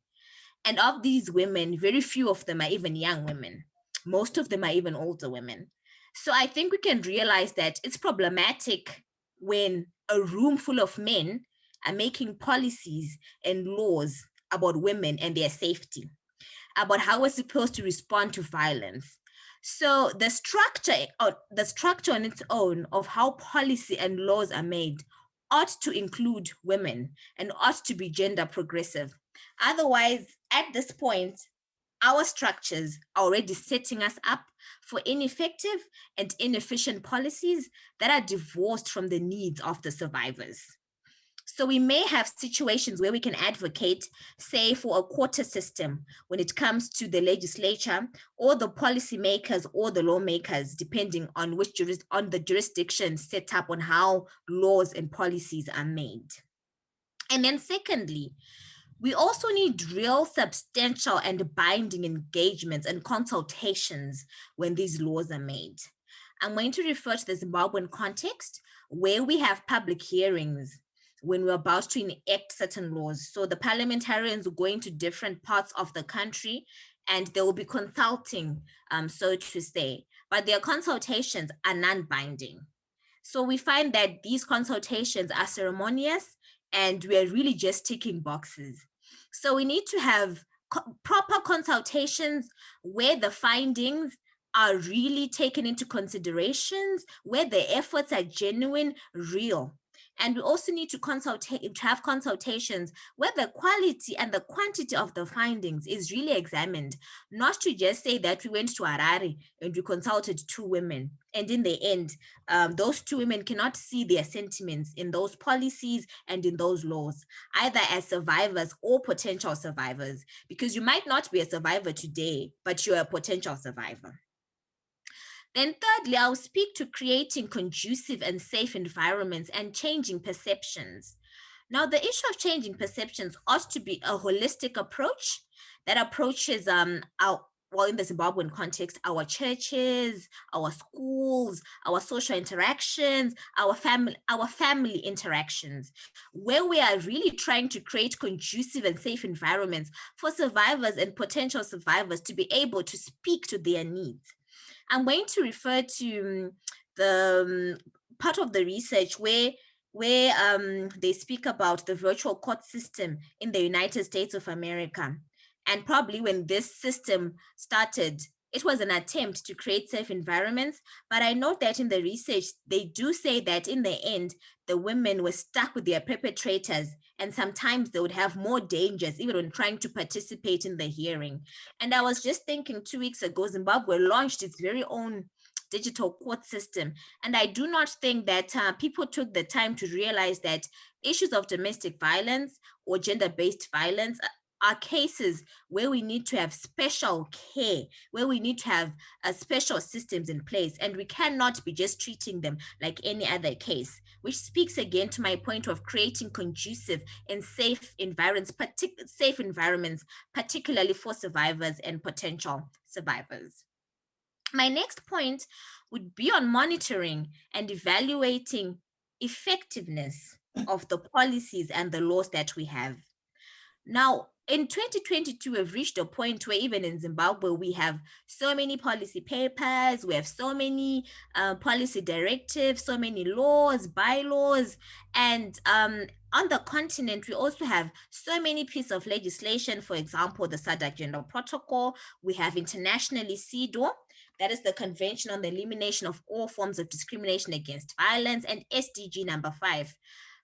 And of these women, very few of them are even young women. Most of them are even older women. So I think we can realize that it's problematic when a room full of men are making policies and laws about women and their safety, about how we're supposed to respond to violence. So the structure on its own of how policy and laws are made ought to include women and ought to be gender progressive. Otherwise, at this point, our structures are already setting us up for ineffective and inefficient policies that are divorced from the needs of the survivors. So we may have situations where we can advocate, say, for a quota system when it comes to the legislature or the policymakers or the lawmakers, depending on on the jurisdiction set up on how laws and policies are made. And then secondly, we also need real, substantial and binding engagements and consultations when these laws are made. I'm going to refer to the Zimbabwean context where we have public hearings when we're about to enact certain laws. So the parliamentarians will go into different parts of the country and they will be consulting, so to say, but their consultations are non-binding. So we find that these consultations are ceremonious and we're really just ticking boxes. So we need to have proper consultations where the findings are really taken into considerations, where the efforts are genuine, real. And we also need to have consultations where the quality and the quantity of the findings is really examined, not to just say that we went to Harare and we consulted 2 women. And in the end, those 2 women cannot see their sentiments in those policies and in those laws, either as survivors or potential survivors, because you might not be a survivor today, but you're a potential survivor. Then thirdly, I'll speak to creating conducive and safe environments and changing perceptions. Now, the issue of changing perceptions ought to be a holistic approach that approaches well, in the Zimbabwean context, our churches, our schools, our social interactions, our family interactions, where we are really trying to create conducive and safe environments for survivors and potential survivors to be able to speak to their needs. I'm going to refer to the part of the research where they speak about the virtual court system in the United States of America. And probably when this system started, it was an attempt to create safe environments. But I note that in the research, they do say that in the end, the women were stuck with their perpetrators, and sometimes they would have more dangers even when trying to participate in the hearing. And I was just thinking 2 weeks ago, Zimbabwe launched its very own digital court system. And I do not think that people took the time to realize that issues of domestic violence or gender-based violence are cases where we need to have special care, where we need to have special systems in place, and we cannot be just treating them like any other case, which speaks again to my point of creating conducive and safe environments, particularly for survivors and potential survivors. My next point would be on monitoring and evaluating effectiveness of the policies and the laws that we have. Now, in 2022, we've reached a point where even in Zimbabwe, we have so many policy papers, we have so many policy directives, so many laws, bylaws, and on the continent, we also have so many pieces of legislation. For example, the SADC Gender Protocol, we have internationally CEDAW, that is the Convention on the Elimination of All Forms of Discrimination Against Violence, and SDG number 5.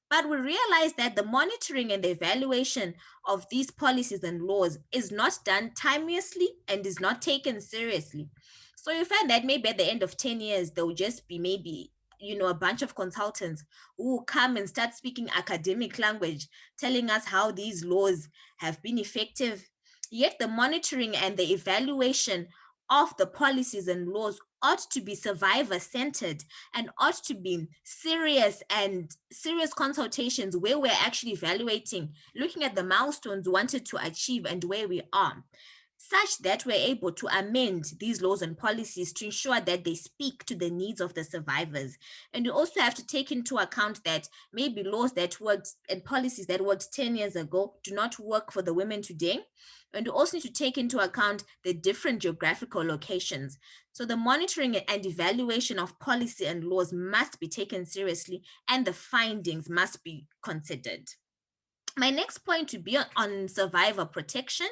But we realize that the monitoring and the evaluation of these policies and laws is not done timeously and is not taken seriously. So you find that maybe at the end of 10 years, there will just be maybe, a bunch of consultants who will come and start speaking academic language, telling us how these laws have been effective. Yet the monitoring and the evaluation of the policies and laws ought to be survivor-centered and ought to be serious consultations where we're actually evaluating, looking at the milestones wanted to achieve and where we are, such that we're able to amend these laws and policies to ensure that they speak to the needs of the survivors. And we also have to take into account that maybe laws that worked and policies that worked 10 years ago do not work for the women today. And we also need to take into account the different geographical locations. So the monitoring and evaluation of policy and laws must be taken seriously, and the findings must be considered. My next point would be on survivor protection.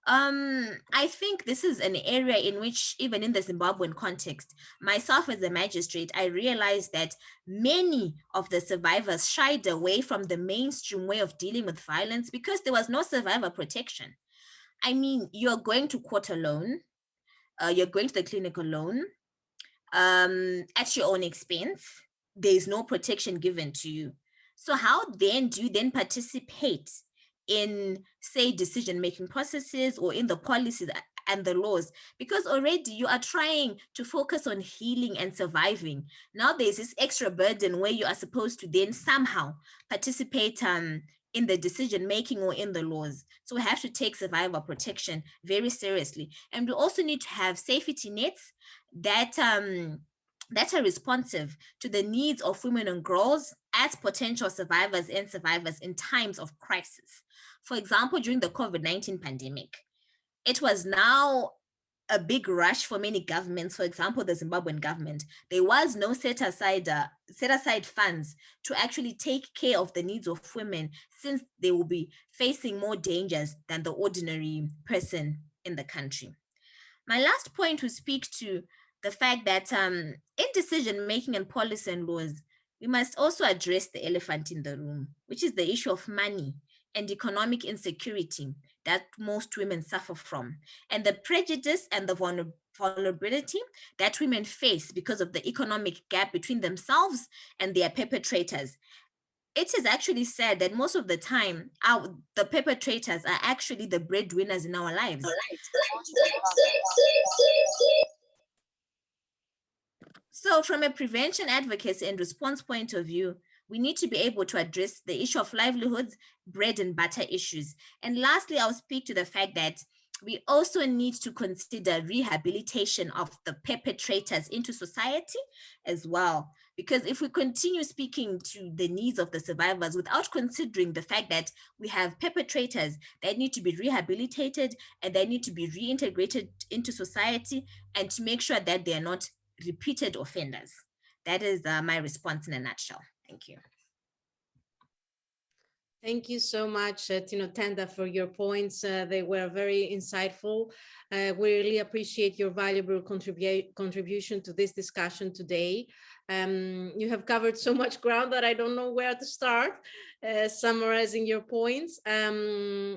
I think this is an area in which, even in the Zimbabwean context, myself as a magistrate, I realized that many of the survivors shied away from the mainstream way of dealing with violence because there was no survivor protection. I mean, you're going to court alone, you're going to the clinic alone, at your own expense. There is no protection given to you. So how then do you then participate in, say, decision-making processes or in the policies and the laws? Because already you are trying to focus on healing and surviving. Now there's this extra burden where you are supposed to then somehow participate in the decision-making or in the laws. So we have to take survivor protection very seriously. And we also need to have safety nets that are responsive to the needs of women and girls as potential survivors and survivors in times of crisis. For example, during the COVID-19 pandemic, it was now a big rush for many governments. For example, the Zimbabwean government, there was no set aside funds to actually take care of the needs of women, since they will be facing more dangers than the ordinary person in the country. My last point will speak to the fact that in decision-making and policy and laws, we must also address the elephant in the room, which is the issue of money and economic insecurity that most women suffer from, and the prejudice and the vulnerability that women face because of the economic gap between themselves and their perpetrators. It is actually said that most of the time, the perpetrators are actually the breadwinners in our lives. So from a prevention, advocacy, and response point of view, We need to be able to address the issue of livelihoods, bread and butter issues. And lastly, I'll speak to the fact that we also need to consider rehabilitation of the perpetrators into society as well. Because if we continue speaking to the needs of the survivors without considering the fact that we have perpetrators that need to be rehabilitated and they need to be reintegrated into society, and to make sure that they are not repeated offenders. That is my response in a nutshell. Thank you. Thank you so much, Tenda, for your points. They were very insightful. We really appreciate your valuable contribution to this discussion today. You have covered so much ground that I don't know where to start summarizing your points,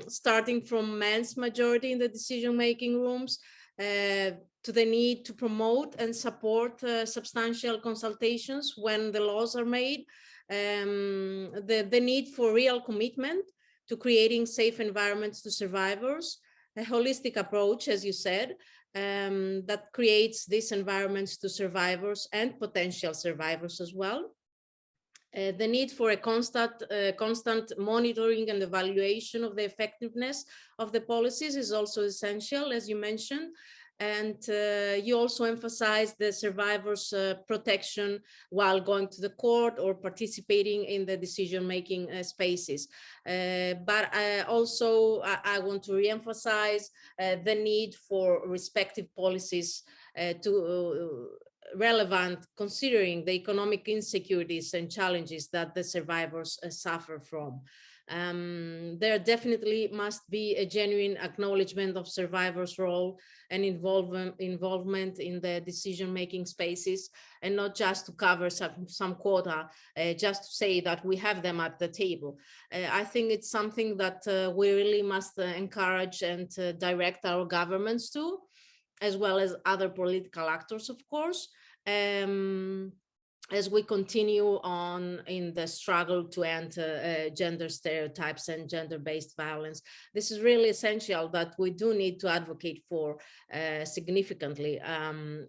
starting from men's majority in the decision-making rooms, to the need to promote and support substantial consultations when the laws are made, the need for real commitment to creating safe environments to survivors, a holistic approach, as you said, that creates these environments to survivors and potential survivors as well. The need for a constant monitoring and evaluation of the effectiveness of the policies is also essential, as you mentioned. And you also emphasize the survivors' protection while going to the court or participating in the decision-making spaces. But also, I want to re-emphasize the need for respective policies to relevant, considering the economic insecurities and challenges that the survivors suffer from. There definitely must be a genuine acknowledgement of survivors' role and involvement in the decision-making spaces, and not just to cover some quota, just to say that we have them at the table. I think it's something that we really must encourage and direct our governments to, as well as other political actors, of course, as we continue on in the struggle to end gender stereotypes and gender-based violence. This is really essential that we do need to advocate for significantly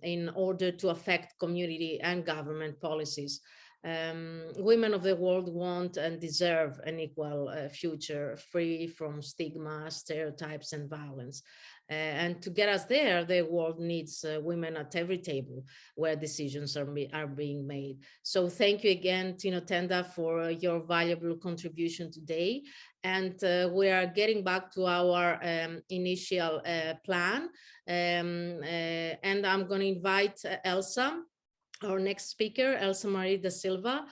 in order to affect community and government policies. Women of the world want and deserve an equal future free from stigma, stereotypes, and violence. And to get us there, the world needs women at every table where decisions are being made. So thank you again, Tenda, for your valuable contribution today. And we are getting back to our initial plan. And I'm going to invite Elsa, our next speaker, Elsa Marie da Silva,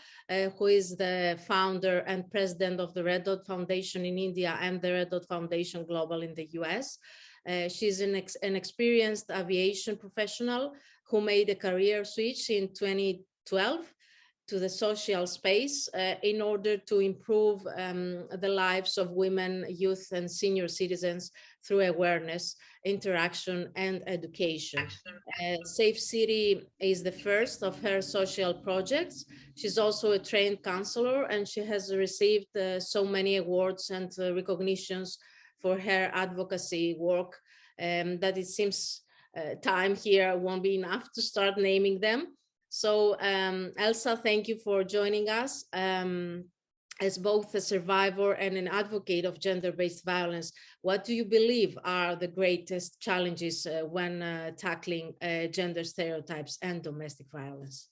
who is the founder and president of the Red Dot Foundation in India and the Red Dot Foundation Global in the US. She's an experienced aviation professional who made a career switch in 2012 to the social space in order to improve the lives of women, youth, and senior citizens through awareness, interaction, and education. Safe City is the first of her social projects. She's also a trained counselor, and she has received so many awards and recognitions for her advocacy work that it seems time here won't be enough to start naming them. So Elsa, thank you for joining us. As both a survivor and an advocate of gender-based violence, what do you believe are the greatest challenges when tackling gender stereotypes and domestic violence?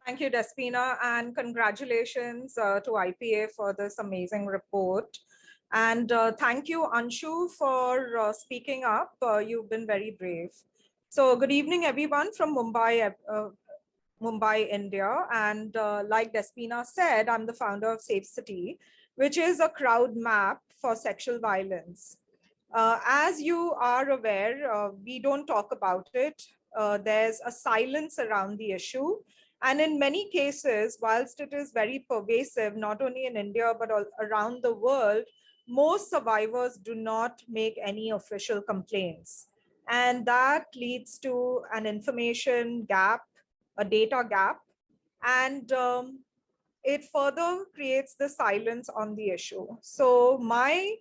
Thank you, Despina, and congratulations to IPA for this amazing report. And thank you, Anshu, for speaking up. You've been very brave. So good evening, everyone from Mumbai, India. And like Despina said, I'm the founder of Safe City, which is a crowd map for sexual violence. As you are aware, we don't talk about it. There's a silence around the issue. And in many cases, whilst it is very pervasive, not only in India, but all around the world, most survivors do not make any official complaints. And that leads to an information gap, a data gap, and it further creates the silence on the issue. So my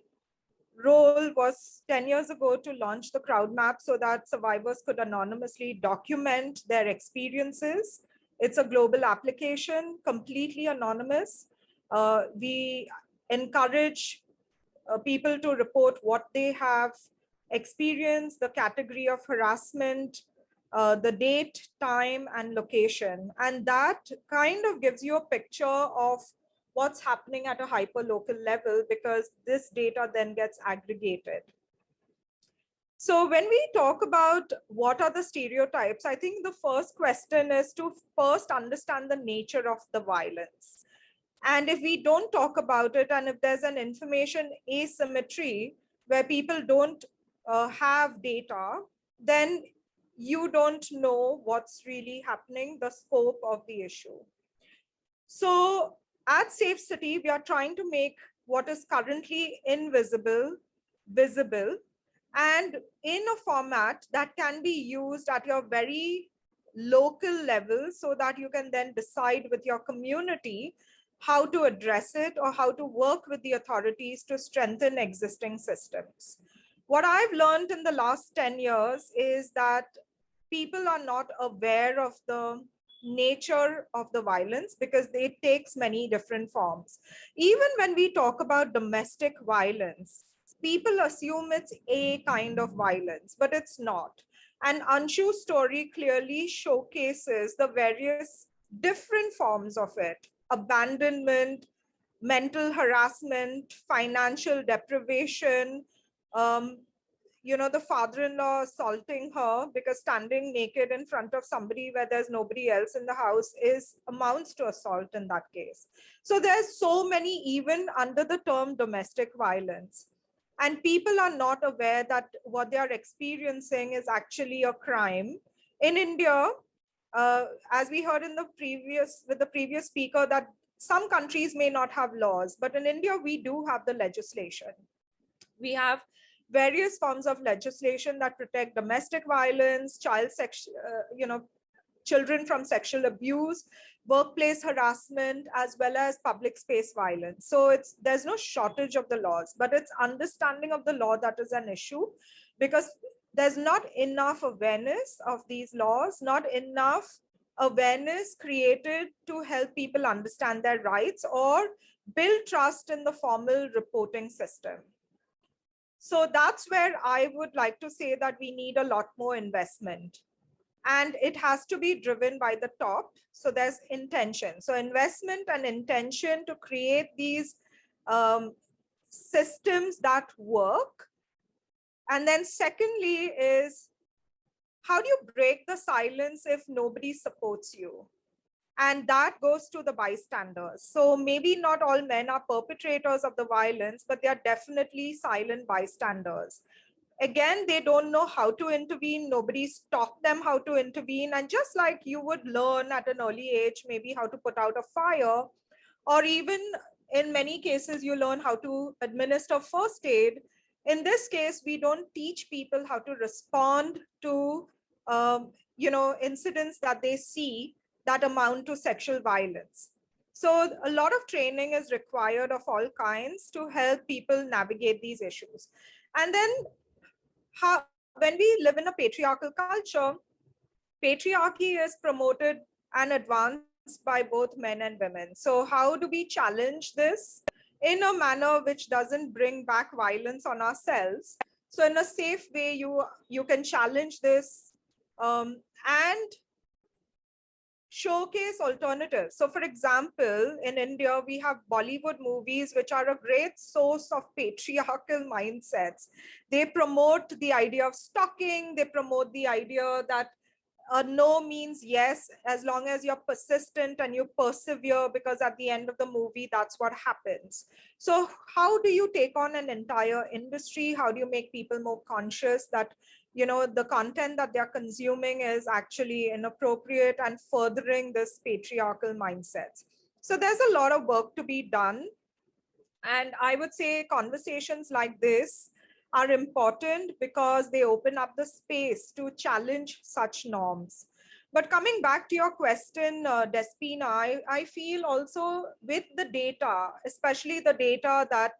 role was 10 years ago to launch the crowd map so that survivors could anonymously document their experiences It's a global application, completely anonymous. We encourage people to report what they have experienced, the category of harassment, the date, time, and location. And that kind of gives you a picture of what's happening at a hyperlocal level, because this data then gets aggregated. So when we talk about what are the stereotypes, I think the first question is to first understand the nature of the violence. And if we don't talk about it, and if there's an information asymmetry where people don't have data, then you don't know what's really happening, the scope of the issue. So at Safe City, we are trying to make what is currently invisible visible, and in a format that can be used at your very local level, so that you can then decide with your community how to address it or how to work with the authorities to strengthen existing systems. What I've learned in the last 10 years is that people are not aware of the nature of the violence, because it takes many different forms. Even when we talk about domestic violence, people assume it's a kind of violence, but it's not. And Anshu's story clearly showcases the various different forms of it: abandonment, mental harassment, financial deprivation, the father-in-law assaulting her because standing naked in front of somebody where there's nobody else in the house amounts to assault in that case. So there's so many, even under the term domestic violence. And people are not aware that what they are experiencing is actually a crime. In India, as we heard with the previous speaker, that some countries may not have laws, but in India, we do have the legislation. We have various forms of legislation that protect domestic violence, children from sexual abuse, workplace harassment, as well as public space violence. So there's no shortage of the laws, but it's understanding of the law that is an issue, because there's not enough awareness of these laws, not enough awareness created to help people understand their rights or build trust in the formal reporting system. So that's where I would like to say that we need a lot more investment. And it has to be driven by the top. So there's intention. So investment and intention to create these systems that work. And then secondly is, how do you break the silence if nobody supports you? And that goes to the bystanders. So maybe not all men are perpetrators of the violence, but they are definitely silent bystanders. Again, they don't know how to intervene. Nobody's taught them how to intervene. And just like you would learn at an early age, maybe how to put out a fire, or even in many cases, you learn how to administer first aid. In this case, we don't teach people how to respond to incidents that they see that amount to sexual violence. So a lot of training is required of all kinds to help people navigate these issues. And then when we live in a patriarchal culture, patriarchy is promoted and advanced by both men and women. So how do we challenge this in a manner which doesn't bring back violence on ourselves? So in a safe way, you can challenge this and showcase alternatives. So for example, in India, we have Bollywood movies, which are a great source of patriarchal mindsets. They promote the idea of stalking. They promote the idea that no means yes, as long as you're persistent and you persevere, because at the end of the movie, that's what happens. So how do you take on an entire industry? How do you make people more conscious that the content that they're consuming is actually inappropriate and furthering this patriarchal mindsets? So there's a lot of work to be done. And I would say conversations like this are important because they open up the space to challenge such norms. But coming back to your question, Despina, I feel also with the data, especially the data that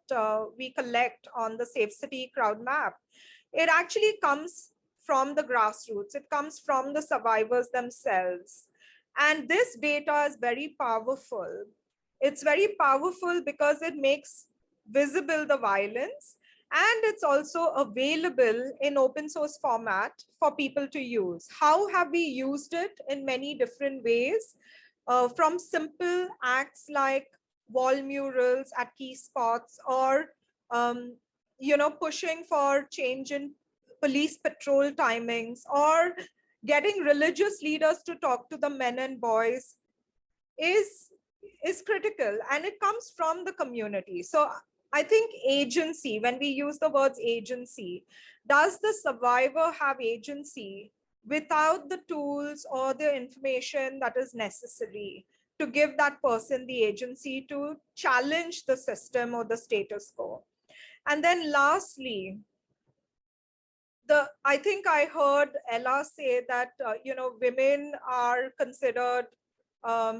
we collect on the Safe City crowd map, it actually comes from the grassroots. It comes from the survivors themselves. And this data is very powerful. It's very powerful because it makes visible the violence, and it's also available in open source format for people to use. How have we used it? In many different ways, from simple acts like wall murals at key spots, or pushing for change in police patrol timings, or getting religious leaders to talk to the men and boys is critical, and it comes from the community. So I think agency, when we use the words agency, does the survivor have agency without the tools or the information that is necessary to give that person the agency to challenge the system or the status quo? And then lastly, I think I heard Ella say that women are considered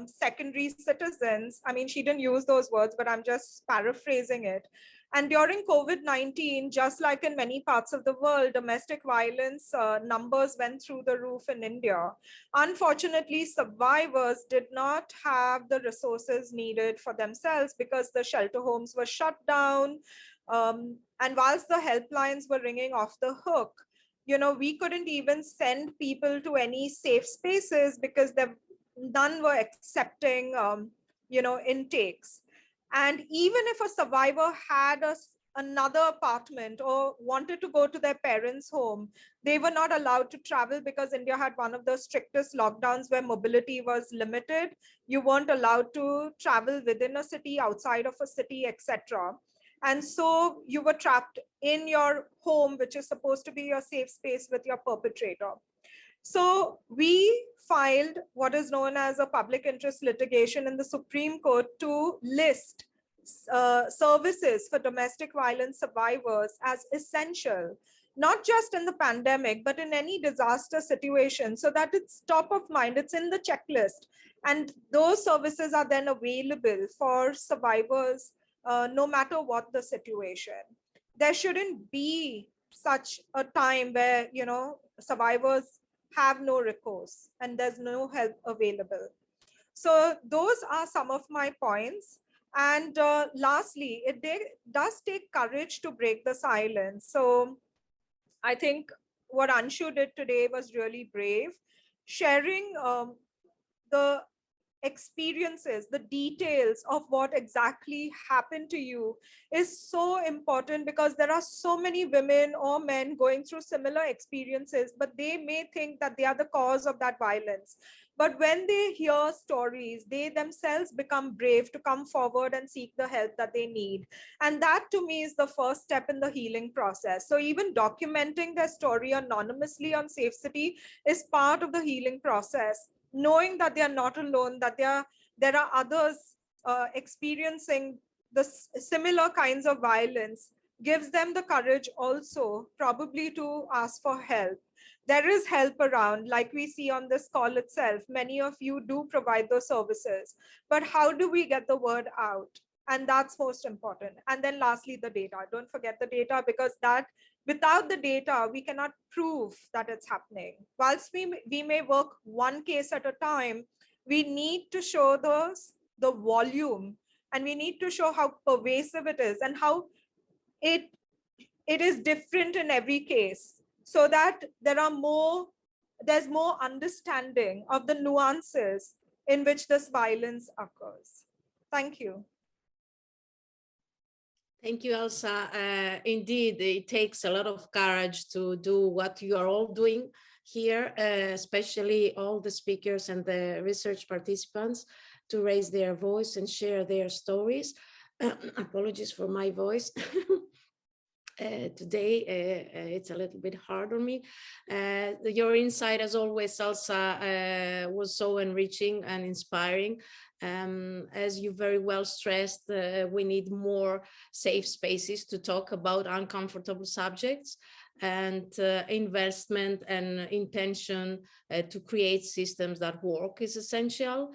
secondary citizens. I mean, she didn't use those words, but I'm just paraphrasing it. And during COVID-19, just like in many parts of the world, domestic violence numbers went through the roof in India. Unfortunately, survivors did not have the resources needed for themselves because the shelter homes were shut down. And whilst the helplines were ringing off the hook, we couldn't even send people to any safe spaces because none were accepting, intakes. And even if a survivor had another apartment or wanted to go to their parents' home, they were not allowed to travel because India had one of the strictest lockdowns where mobility was limited. You weren't allowed to travel within a city, outside of a city, etc. And so you were trapped in your home, which is supposed to be your safe space, with your perpetrator. So we filed what is known as a public interest litigation in the Supreme Court to list services for domestic violence survivors as essential, not just in the pandemic, but in any disaster situation, so that it's top of mind, it's in the checklist. And those services are then available for survivors, no matter what the situation. There shouldn't be such a time where, survivors have no recourse and there's no help available. So those are some of my points. And lastly, it does take courage to break the silence. So I think what Anshu did today was really brave, sharing the experiences, the details of what exactly happened to you is so important, because there are so many women or men going through similar experiences, but they may think that they are the cause of that violence. But when they hear stories, they themselves become brave to come forward and seek the help that they need. And that to me is the first step in the healing process. So even documenting their story anonymously on Safe City is part of the healing process. Knowing that they are not alone, that there are others experiencing the similar kinds of violence, gives them the courage also probably to ask for help. There is help around, like we see on this call itself. Many of you do provide those services, but how do we get the word out? And that's most important. And then lastly, the data. Don't forget the data, because without the data, we cannot prove that it's happening. Whilst we may work one case at a time, we need to show the volume, and we need to show how pervasive it is and how it is different in every case, so that there's more understanding of the nuances in which this violence occurs. Thank you. Thank you, Elsa. Indeed, it takes a lot of courage to do what you are all doing here, especially all the speakers and the research participants, to raise their voice and share their stories. Apologies for my voice. Today, it's a little bit hard on me. Your insight, as always, Elsa, was so enriching and inspiring. As you very well stressed, we need more safe spaces to talk about uncomfortable subjects, and investment and intention to create systems that work is essential.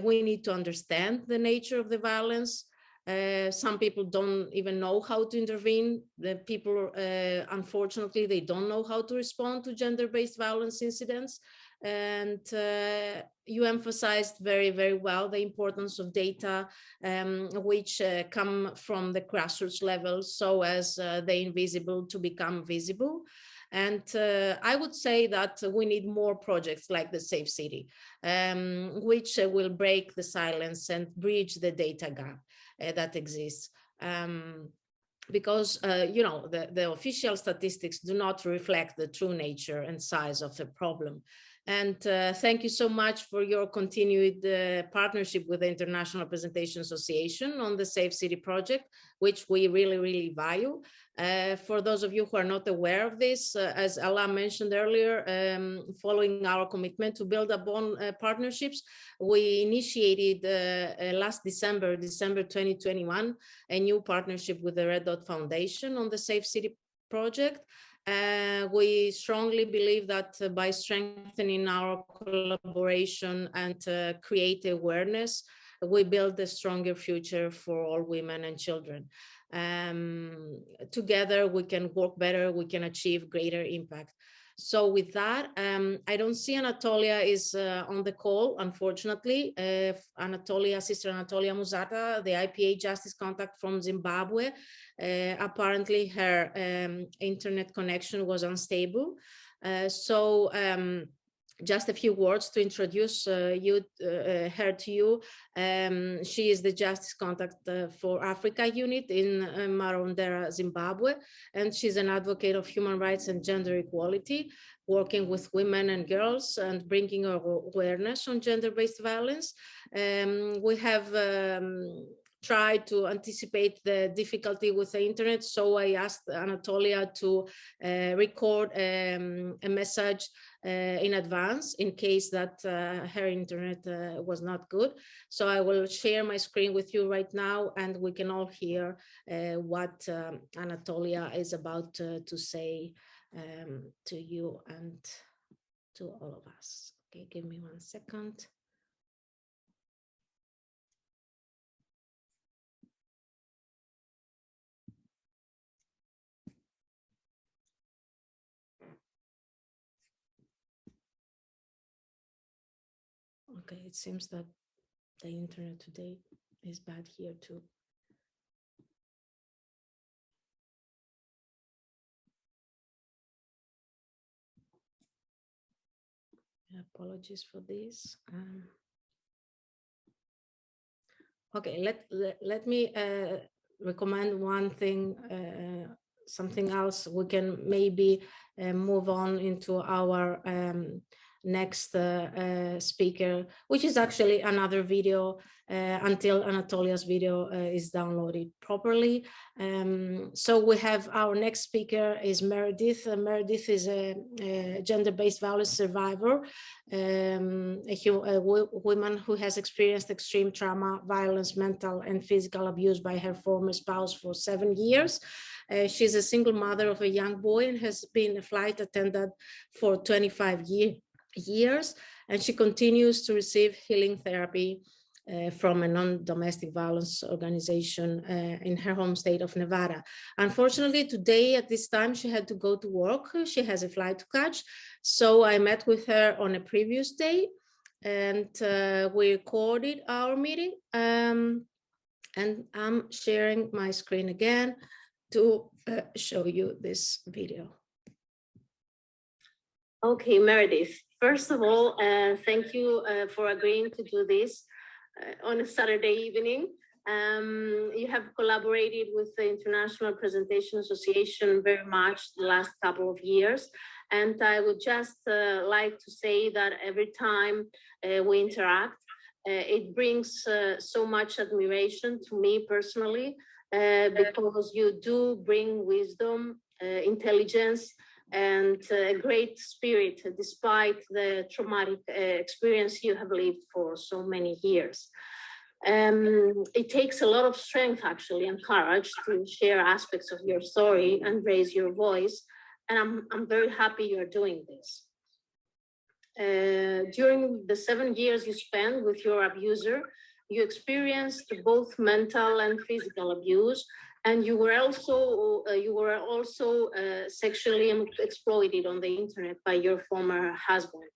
We need to understand the nature of the violence. Some people don't even know how to intervene. The people, unfortunately, they don't know how to respond to gender-based violence incidents. And you emphasized very, very well the importance of data which come from the grassroots level, so as the invisible to become visible. And I would say that we need more projects like the Safe City, which will break the silence and bridge the data gap that exists. Because, you know, the official statistics do not reflect the true nature and size of the problem. And thank you so much for your continued partnership with the International Representation Association on the Safe City project, which we really, really value. For those of you who are not aware of this, as Ella mentioned earlier, following our commitment to build upon partnerships, we initiated last December 2021, a new partnership with the Red Dot Foundation on the Safe City project. We strongly believe that by strengthening our collaboration and create awareness, we build a stronger future for all women and children. Together, we can work better, we can achieve greater impact. So with that, I don't see Annatollia is on the call, unfortunately. Annatollia, Sister Annatollia Muzata, the IPA Justice Contact from Zimbabwe, apparently her internet connection was unstable. Just a few words to introduce her to you. She is the Justice Contact for Africa unit in Marondera, Zimbabwe, and she's an advocate of human rights and gender equality, working with women and girls and bringing awareness on gender-based violence. We have tried to anticipate the difficulty with the internet, so I asked Annatollia to record a message in advance in case that her internet was not good. So I will share my screen with you right now, and we can all hear what Annatollia is about to say to you and to all of us. Okay, give me 1 second. Okay, it seems that the internet today is bad here too. Apologies for this. Okay, let me recommend one thing, something else. We can maybe move on into our next speaker, which is actually another video until Annatollia's video is downloaded properly. So we have our next speaker is Merredith. Merredith is a gender-based violence survivor, a woman who has experienced extreme trauma, violence, mental and physical abuse by her former spouse for 7 years. She's a single mother of a young boy and has been a flight attendant for 25 years, and she continues to receive healing therapy from a non-domestic violence organization in her home state of Nevada. Unfortunately, today at this time, she had to go to work. She has a flight to catch. So I met with her on a previous day, and we recorded our meeting. And I'm sharing my screen again to show you this video. Okay, Merredith, first of all, thank you for agreeing to do this on a Saturday evening. You have collaborated with the International Representation Association very much the last couple of years. And I would just like to say that every time we interact, it brings so much admiration to me personally, because you do bring wisdom, intelligence, and a great spirit despite the traumatic experience you have lived for so many years. It takes a lot of strength actually and courage to share aspects of your story and raise your voice, and I'm very happy you're doing this. During the 7 years you spent with your abuser, you experienced both mental and physical abuse, and you were also sexually exploited on the internet by your former husband.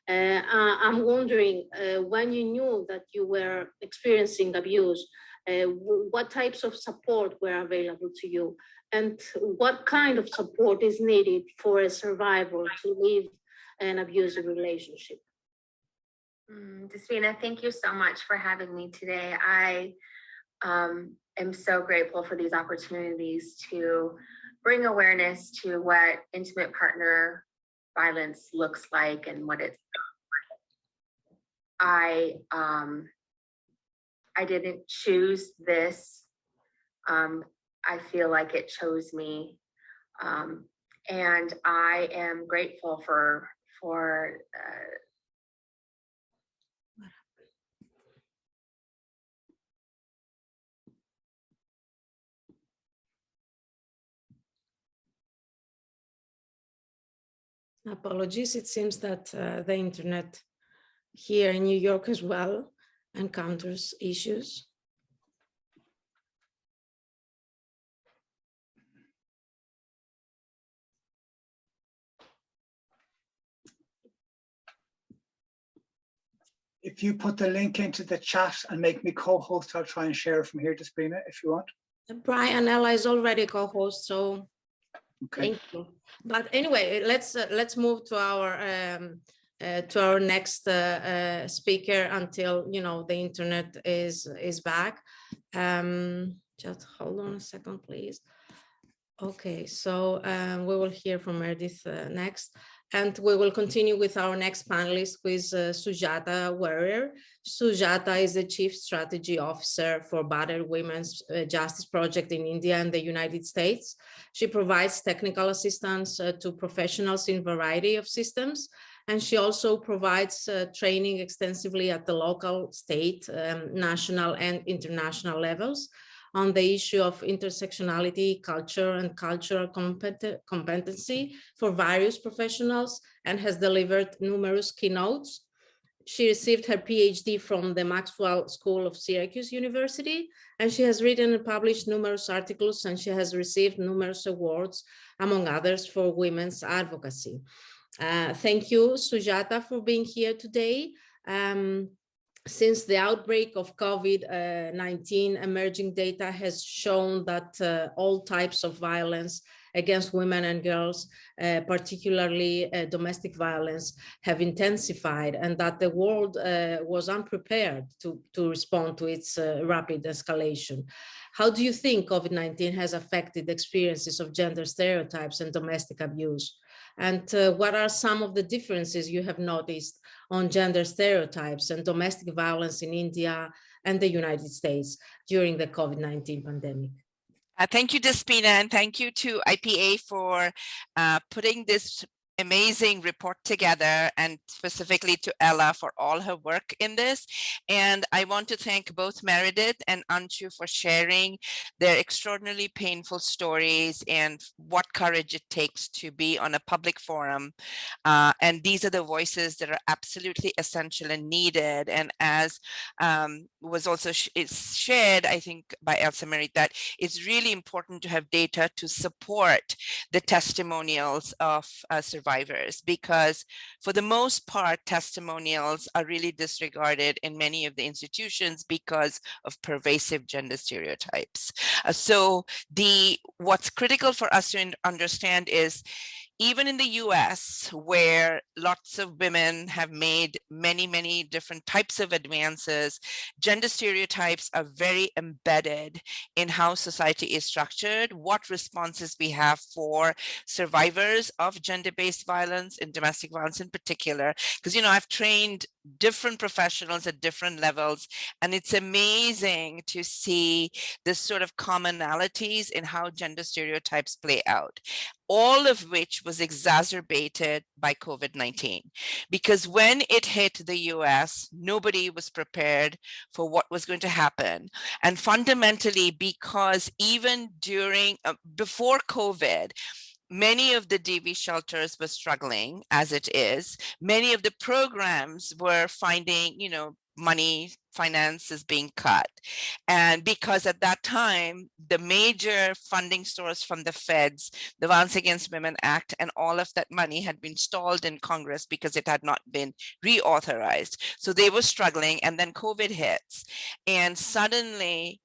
I'm wondering, when you knew that you were experiencing abuse, what types of support were available to you? And what kind of support is needed for a survivor to leave an abusive relationship? Despina, thank you so much for having me today. I am so grateful for these opportunities to bring awareness to what intimate partner violence looks like and what it's like. I didn't choose this. I feel like it chose me. And I am grateful for Apologies, it seems that the internet here in New York as well encounters issues. If you put the link into the chat and make me co-host, I'll try and share it from here, Despina, if you want. Brian Ella is already co-host, so okay. Thank you. But anyway, let's move to our next speaker until the internet is back. Just hold on a second, please. Okay, so we will hear from Merredith next. And we will continue with our next panelist, who is Sujata Warrior. Sujata is the Chief Strategy Officer for Battered Women's Justice Project in India and the United States. She provides technical assistance to professionals in a variety of systems. And she also provides training extensively at the local, state, national, and international levels on the issue of intersectionality, culture, and cultural competency for various professionals, and has delivered numerous keynotes. She received her PhD from the Maxwell School of Syracuse University, and she has written and published numerous articles, and she has received numerous awards, among others, for women's advocacy. Thank you, Sujata, for being here today. Since the outbreak of COVID-19, emerging data has shown that all types of violence against women and girls, particularly domestic violence, have intensified, and that the world was unprepared to respond to its rapid escalation. How do you think COVID-19 has affected experiences of gender stereotypes and domestic abuse? And what are some of the differences you have noticed on gender stereotypes and domestic violence in India and the United States during the COVID-19 pandemic? Thank you, Despina, and thank you to IPA for putting this amazing report together, and specifically to Ella for all her work in this. And I want to thank both Merredith and Anshu for sharing their extraordinarily painful stories and what courage it takes to be on a public forum. And these are the voices that are absolutely essential and needed. And as was also shared, I think, by Elsa Merredith, that it's really important to have data to support the testimonials of survivors, because for the most part, testimonials are really disregarded in many of the institutions because of pervasive gender stereotypes. So what's critical for us to understand is, even in the US, where lots of women have made many, many different types of advances, gender stereotypes are very embedded in how society is structured, what responses we have for survivors of gender-based violence and domestic violence in particular. Because, I've trained different professionals at different levels, and it's amazing to see this sort of commonalities in how gender stereotypes play out, all of which was exacerbated by COVID-19. Because when it hit the US, nobody was prepared for what was going to happen. And fundamentally, because even before COVID, many of the DV shelters were struggling as it is. Many of the programs were finding, finance is being cut. And because at that time, the major funding source from the feds, the Violence Against Women Act, and all of that money had been stalled in Congress because it had not been reauthorized. So they were struggling, and then COVID hits. And suddenly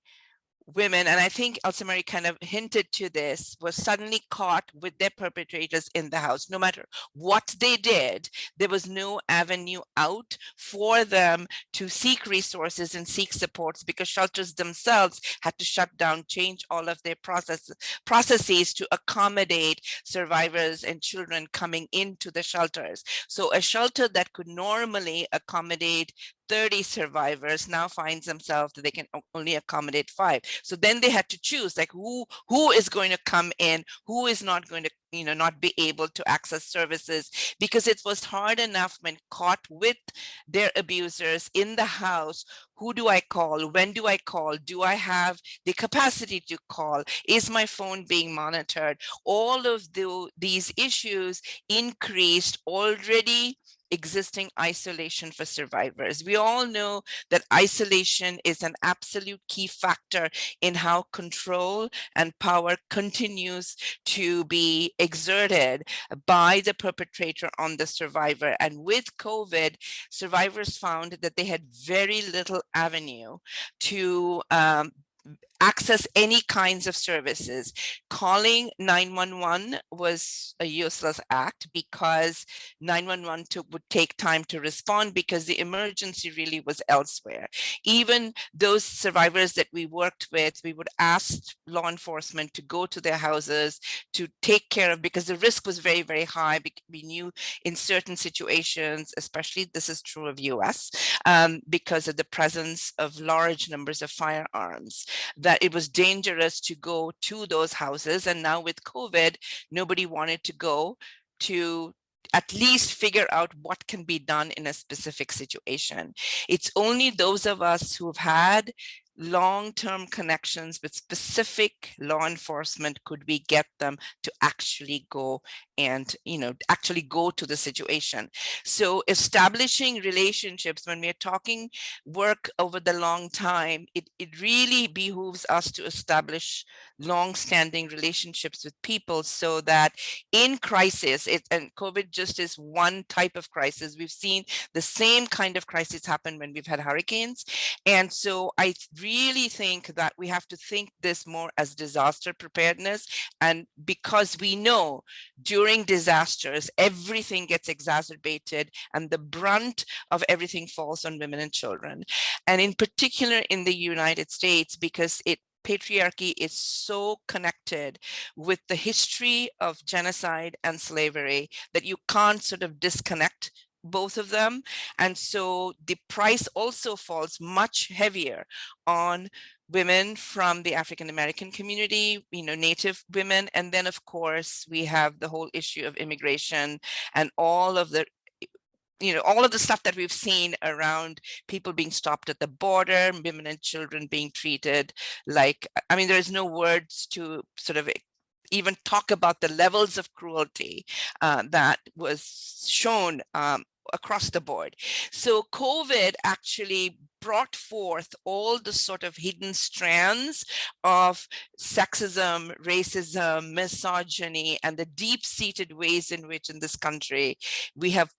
women, and I think Elsa Marie kind of hinted to this, was suddenly caught with their perpetrators in the house. No matter what they did, there was no avenue out for them to seek resources and seek supports, because shelters themselves had to shut down, change all of their processes to accommodate survivors and children coming into the shelters. So a shelter that could normally accommodate 30 survivors now finds themselves that they can only accommodate 5. So then they had to choose, like, who is going to come in, who is not going to, not be able to access services, because it was hard enough when caught with their abusers in the house. Who do I call? When do I call? Do I have the capacity to call? Is my phone being monitored? All of these issues increased already existing isolation for survivors. We all know that isolation is an absolute key factor in how control and power continues to be exerted by the perpetrator on the survivor. And with COVID, survivors found that they had very little avenue to access any kinds of services. Calling 911 was a useless act, because 911 would take time to respond, because the emergency really was elsewhere. Even those survivors that we worked with, we would ask law enforcement to go to their houses to take care of, because the risk was very, very high. We knew in certain situations, especially this is true of US, because of the presence of large numbers of firearms, that it was dangerous to go to those houses. And now with COVID, nobody wanted to go to at least figure out what can be done in a specific situation. It's only those of us who have had long-term connections with specific law enforcement could we get them to actually go and actually go to the situation. So establishing relationships, when we're talking work over the long time, it really behooves us to establish long-standing relationships with people, so that in crisis, and COVID just is one type of crisis. We've seen the same kind of crisis happen when we've had hurricanes. And so I really think that we have to think this more as disaster preparedness. And because we know during disasters, everything gets exacerbated and the brunt of everything falls on women and children. And in particular in the United States, because patriarchy is so connected with the history of genocide and slavery that you can't sort of disconnect both of them. And so the price also falls much heavier on women from the African American community, Native women. And then of course, we have the whole issue of immigration and all of the stuff that we've seen around people being stopped at the border, women and children being treated like, there's no words to sort of even talk about the levels of cruelty that was shown across the board. So COVID actually brought forth all the sort of hidden strands of sexism, racism, misogyny, and the deep-seated ways in which in this country we have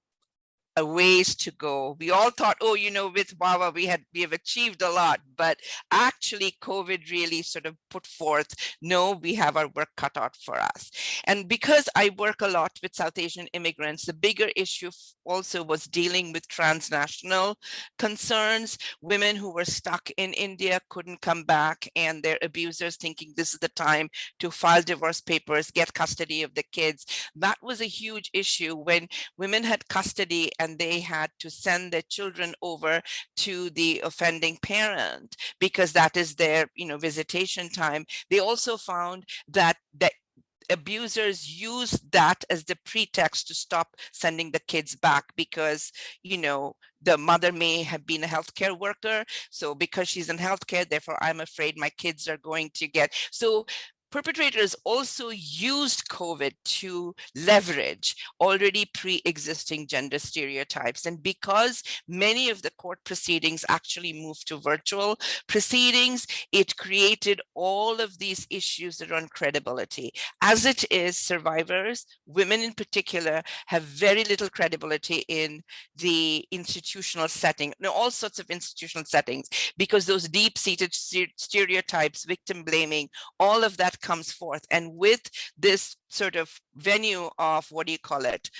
a ways to go. We all thought, with WAWA, we have achieved a lot, but actually COVID really sort of put forth, no, we have our work cut out for us. And because I work a lot with South Asian immigrants, the bigger issue also was dealing with transnational concerns. Women who were stuck in India couldn't come back, and their abusers thinking this is the time to file divorce papers, get custody of the kids. That was a huge issue when women had custody and they had to send their children over to the offending parent because that is their, visitation time. They also found that the abusers used that as the pretext to stop sending the kids back because, the mother may have been a healthcare worker. So because she's in healthcare, therefore I'm afraid my kids are going to get. So perpetrators also used COVID to leverage already pre-existing gender stereotypes. And because many of the court proceedings actually moved to virtual proceedings, it created all of these issues around credibility. As it is, survivors, women in particular, have very little credibility in the institutional setting, all sorts of institutional settings, because those deep-seated stereotypes, victim blaming, all of that comes forth. And with this sort of venue of, what do you call it,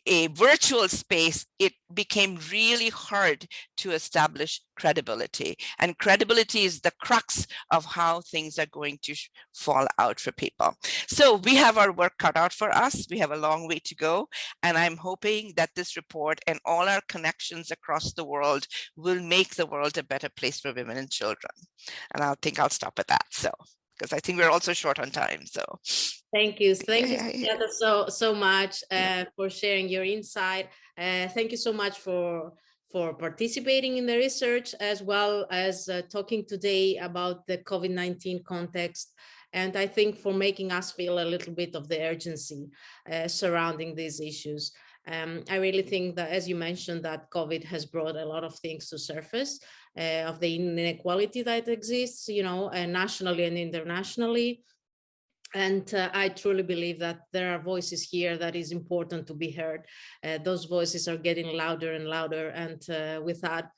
a virtual space, it became really hard to establish credibility. And credibility is the crux of how things are going to fall out for people. So we have our work cut out for us. We have a long way to go. And I'm hoping that this report and all our connections across the world will make the world a better place for women and children. And I think I'll stop at that. So, because I think we're also short on time. So thank you. Thank you so much for sharing your insight. Thank you so much for participating in the research, as well as talking today about the COVID-19 context. And I think for making us feel a little bit of the urgency surrounding these issues. I really think that, as you mentioned, that COVID has brought a lot of things to surface of the inequality that exists, nationally and internationally. And I truly believe that there are voices here that is important to be heard. Those voices are getting louder and louder, and with that,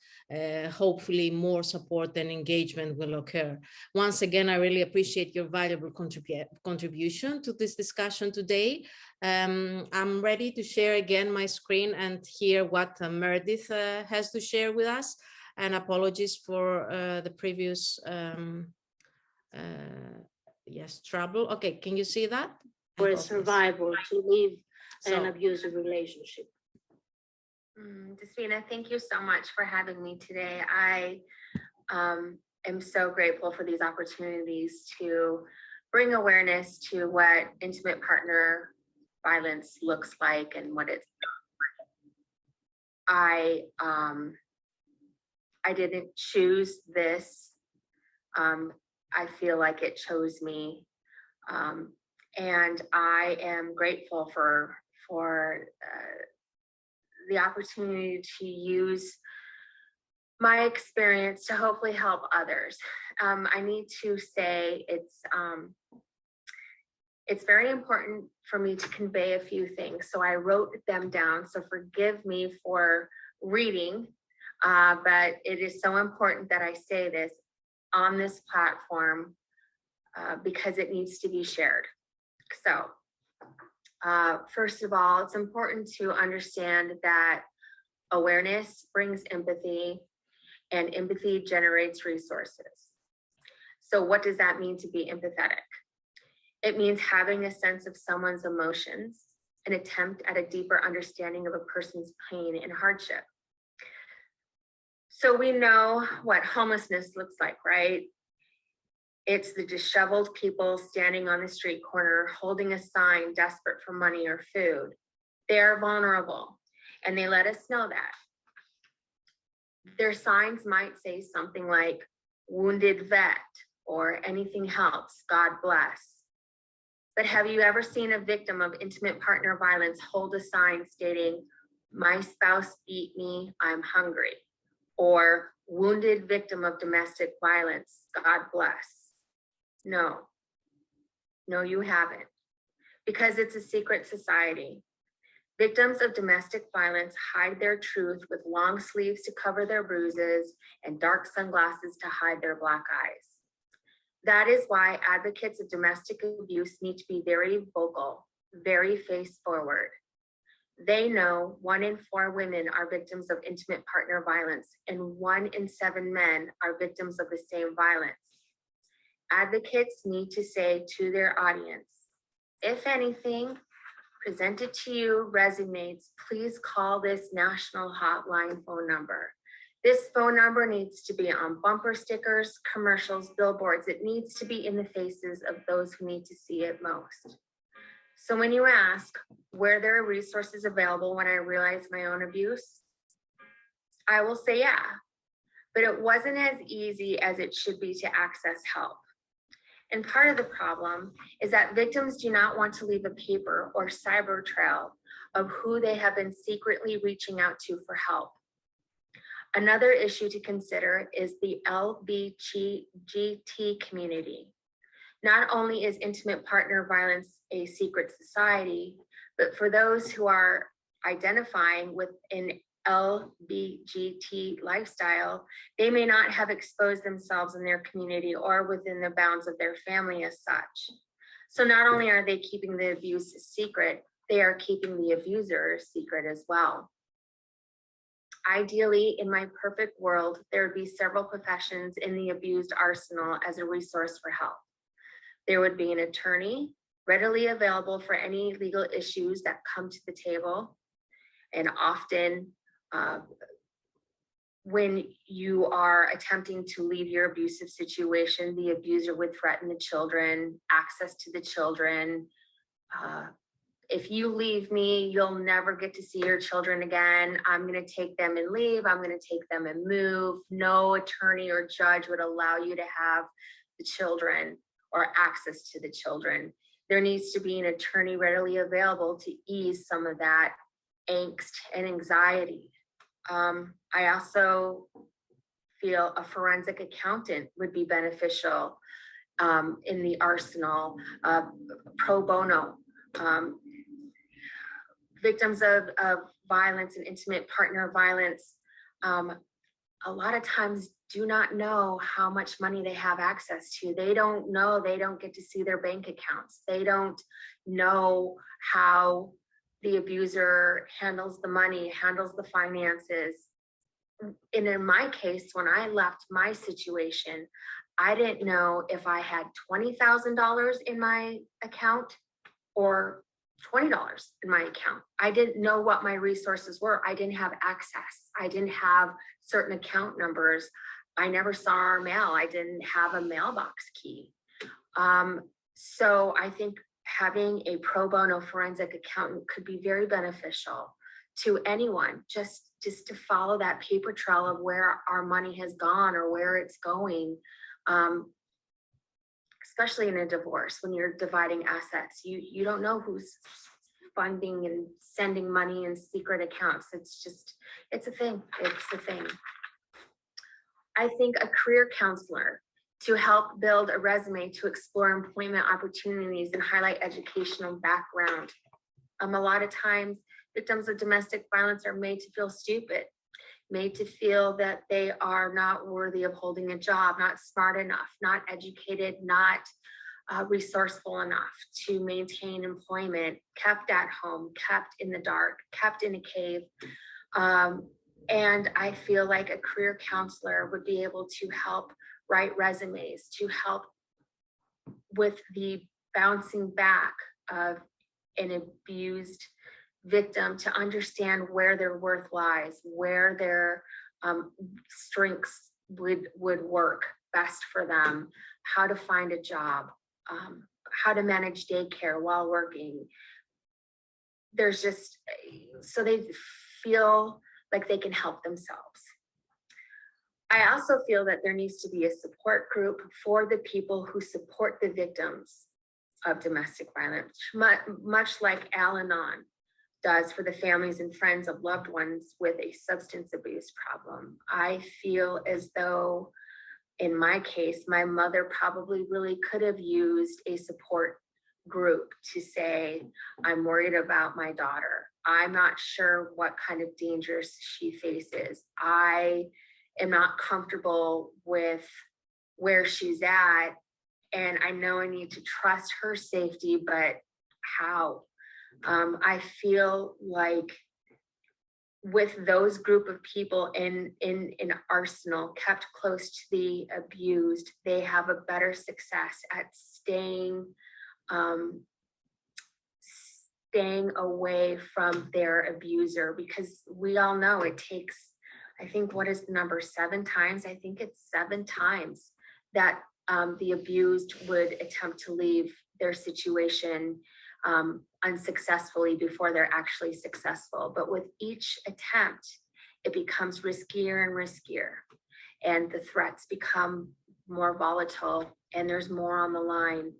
hopefully more support and engagement will occur. Once again, I really appreciate your valuable contribution to this discussion today. I'm ready to share again my screen and hear what Merredith has to share with us. And apologies for the previous yes, trouble. Okay, can you see that? For a survivor to leave an abusive relationship. Despina, thank you so much for having me today. I am so grateful for these opportunities to bring awareness to what intimate partner violence looks like and what it's. I didn't choose this. I feel like it chose me, and I am grateful for the opportunity to use my experience to hopefully help others. I need to say it's very important for me to convey a few things, so I wrote them down. So forgive me for reading, but it is so important that I say this on this platform because it needs to be shared. So first of all, it's important to understand that awareness brings empathy, and empathy generates resources. So what does that mean to be empathetic? It means having a sense of someone's emotions, an attempt at a deeper understanding of a person's pain and hardship. So we know what homelessness looks like, right? It's the disheveled people standing on the street corner, holding a sign, desperate for money or food. They're vulnerable, and they let us know that. Their signs might say something like, wounded vet, or anything helps, God bless. But have you ever seen a victim of intimate partner violence hold a sign stating, my spouse beat me, I'm hungry? Or wounded victim of domestic violence, God bless? No, you haven't, because it's a secret society. Victims of domestic violence hide their truth with long sleeves to cover their bruises and dark sunglasses to hide their black eyes. That is why advocates of domestic abuse need to be very vocal, very face forward. They know 1 in 4 women are victims of intimate partner violence, and 1 in 7 men are victims of the same violence. Advocates need to say to their audience, if anything presented to you resonates, please call this national hotline phone number. This phone number needs to be on bumper stickers, commercials, billboards. It needs to be in the faces of those who need to see it most. So when you ask, were there resources available when I realized my own abuse? I will say yeah, but it wasn't as easy as it should be to access help. And part of the problem is that victims do not want to leave a paper or cyber trail of who they have been secretly reaching out to for help. Another issue to consider is the LBGT community. Not only is intimate partner violence a secret society, but for those who are identifying with an LBGT lifestyle, they may not have exposed themselves in their community or within the bounds of their family as such. So not only are they keeping the abuse secret, they are keeping the abuser secret as well. Ideally, in my perfect world, there would be several professions in the abused arsenal as a resource for help. There would be an attorney readily available for any legal issues that come to the table. And often when you are attempting to leave your abusive situation, the abuser would threaten the children, access to the children. If you leave me, you'll never get to see your children again. I'm going to take them and leave. I'm going to take them and move. No attorney or judge would allow you to have the children or access to the children. There needs to be an attorney readily available to ease some of that angst and anxiety. I also feel a forensic accountant would be beneficial in the arsenal. Pro bono. Victims of violence and intimate partner violence, a lot of times do not know how much money they have access to. They don't know, they don't get to see their bank accounts. They don't know how the abuser handles the money, handles the finances. And in my case, when I left my situation, I didn't know if I had $20,000 in my account or $20 in my account. I didn't know what my resources were. I didn't have access. I didn't have certain account numbers. I never saw our mail. I didn't have a mailbox key. So I think having a pro bono forensic accountant could be very beneficial to anyone, just to follow that paper trail of where our money has gone or where it's going. Especially in a divorce, when you're dividing assets, you don't know who's funding and sending money in secret accounts. It's a thing. It's a thing. I think a career counselor to help build a resume to explore employment opportunities and highlight educational background. A lot of times, victims of domestic violence are made to feel stupid, made to feel that they are not worthy of holding a job, not smart enough, not educated, not resourceful enough to maintain employment, kept at home, kept in the dark, kept in a cave. And I feel like a career counselor would be able to help write resumes, to help with the bouncing back of an abused victim, to understand where their worth lies, where their strengths would work best for them, how to find a job, how to manage daycare while working. There's just, so they feel like they can help themselves. I also feel that there needs to be a support group for the people who support the victims of domestic violence, much like Al-Anon does for the families and friends of loved ones with a substance abuse problem. I feel as though, in my case, my mother probably really could have used a support group to say, I'm worried about my daughter. I'm not sure what kind of dangers she faces. I am not comfortable with where she's at, and I know I need to trust her safety, but how? I feel like with those group of people in arsenal kept close to the abused, they have a better success at staying away from their abuser, because we all know it takes, I think, what is the number, 7 times? I think it's 7 times that the abused would attempt to leave their situation unsuccessfully before they're actually successful. But with each attempt, it becomes riskier and riskier, and the threats become more volatile and there's more on the line.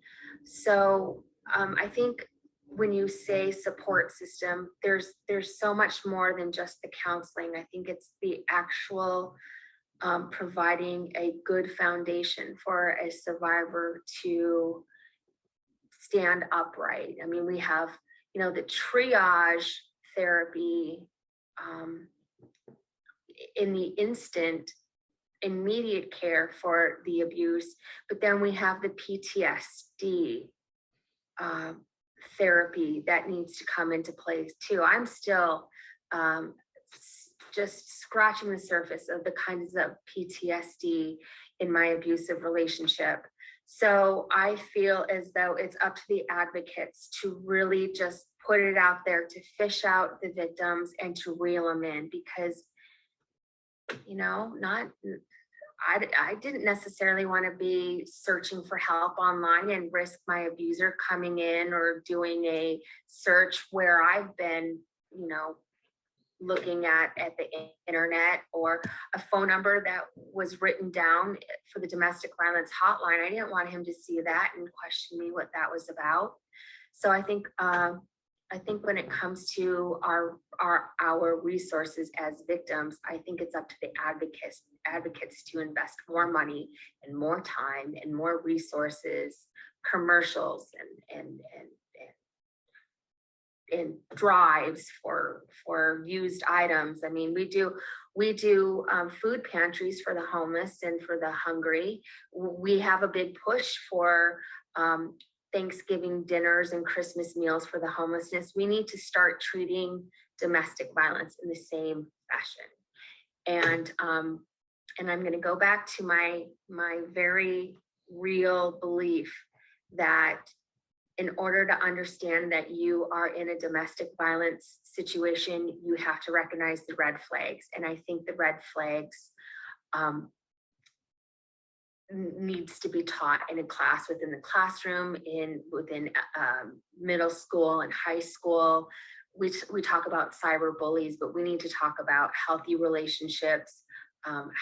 So I think when you say support system, there's so much more than just the counseling. I think it's the actual providing a good foundation for a survivor to stand upright. I mean, we have, you know, the triage therapy in the instant, immediate care for the abuse, but then we have the PTSD therapy that needs to come into place too. I'm still just scratching the surface of the kinds of PTSD in my abusive relationship. So I feel as though it's up to the advocates to really just put it out there, to fish out the victims and to reel them in, because, you know, I didn't necessarily want to be searching for help online and risk my abuser coming in or doing a search where I've been, you know, looking at the internet, or a phone number that was written down for the domestic violence hotline. I didn't want him to see that and question me what that was about. So I think when it comes to our resources as victims, I think it's up to the advocates to invest more money and more time and more resources, commercials and drives for used items. I mean, we do food pantries for the homeless and for the hungry. We have a big push for Thanksgiving dinners and Christmas meals for the homelessness. We need to start treating domestic violence in the same fashion. And I'm going to go back to my very real belief that in order to understand that you are in a domestic violence situation, you have to recognize the red flags. And I think the red flags needs to be taught in a class within the classroom, within middle school and high school. We talk about cyber bullies, but we need to talk about healthy relationships,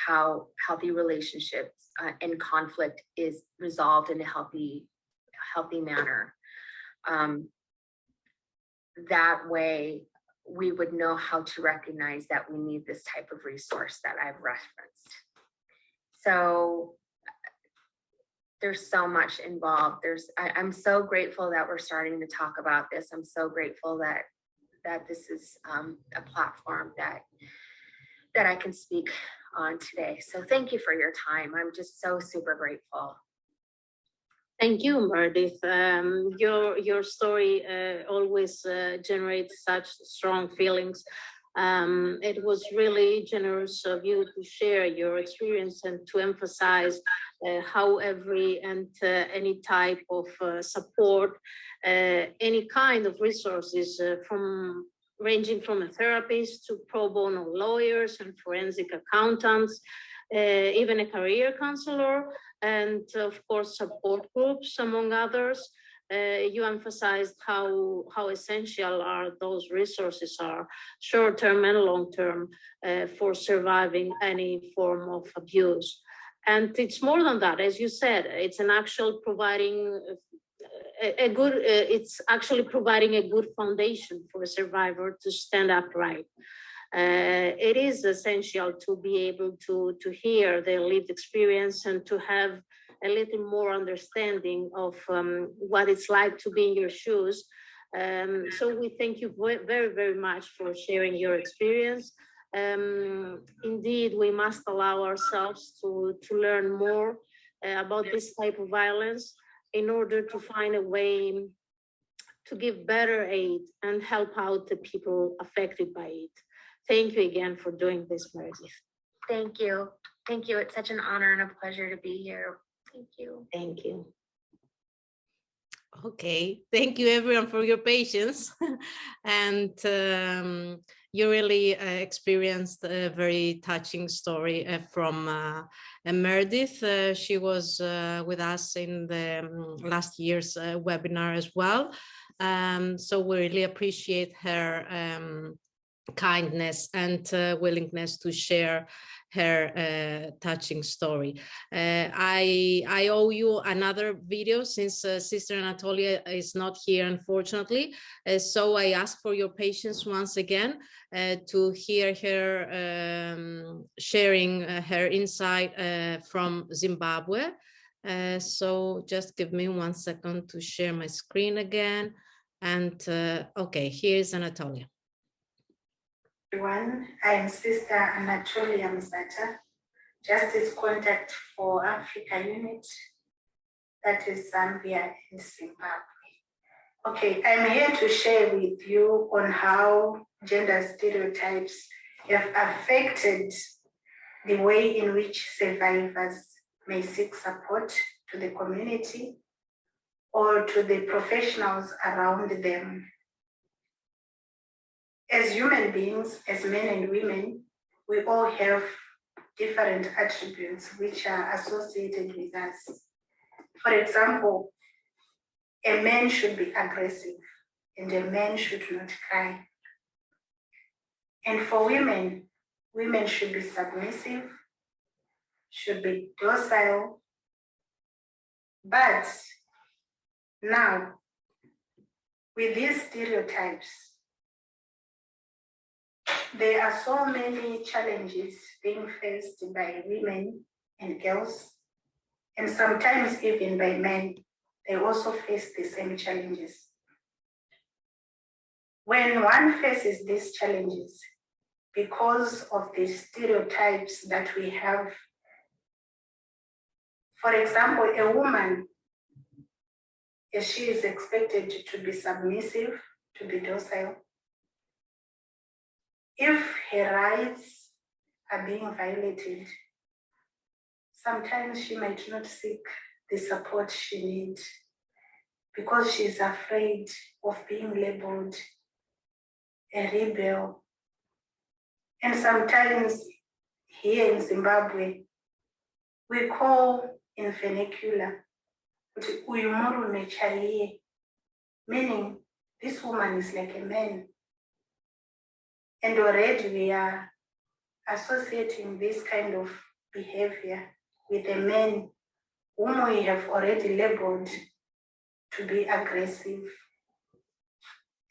how healthy relationships and conflict is resolved in a healthy manner. That way we would know how to recognize that we need this type of resource that I've referenced. So there's so much involved. I'm so grateful that we're starting to talk about this. I'm so grateful that this is a platform that I can speak on today. So thank you for your time. I'm just so super grateful. Thank you, Merredith. Your story always generates such strong feelings. It was really generous of you to share your experience and to emphasize how any type of support, any kind of resources, ranging from a therapist to pro bono lawyers and forensic accountants, even a career counselor, and of course support groups, among others. You emphasized how essential those resources are, short-term and long-term, for surviving any form of abuse. And it's more than that, as you said, it's an actual providing it's actually providing a good foundation for a survivor to stand upright. It is essential to be able to hear their lived experience and to have a little more understanding of what it's like to be in your shoes. So we thank you very, very much for sharing your experience. Indeed, we must allow ourselves to learn more about this type of violence in order to find a way to give better aid and help out the people affected by it. Thank you again for doing this, Merredith. Thank you. Thank you. It's such an honor and a pleasure to be here. Thank you. Thank you. Okay, thank you everyone for your patience. And you really experienced a very touching story from Merredith. She was with us in the last year's webinar as well. So we really appreciate her kindness and willingness to share her touching story. I owe you another video since Sister Annatollia is not here, unfortunately. So I ask for your patience once again to hear her sharing her insight from Zimbabwe. So just give me 1 second to share my screen again. And okay, here's Annatollia. Everyone, I am Sister Annatollia Muzata, Justice Contact for Africa Unit, that is Zambia and Zimbabwe. Okay, I'm here to share with you on how gender stereotypes have affected the way in which survivors may seek support to the community or to the professionals around them. As human beings, as men and women, we all have different attributes which are associated with us. For example, a man should be aggressive and a man should not cry. And for women, women should be submissive, should be docile. But now, with these stereotypes, there are so many challenges being faced by women and girls, and sometimes even by men. They also face the same challenges. When one faces these challenges, because of the stereotypes that we have, for example, a woman, as she is expected to be submissive, to be docile, if her rights are being violated, sometimes she might not seek the support she needs because she's afraid of being labeled a rebel. And sometimes here in Zimbabwe, we call in vernacular, meaning this woman is like a man. And already we are associating this kind of behavior with a man whom we have already labeled to be aggressive.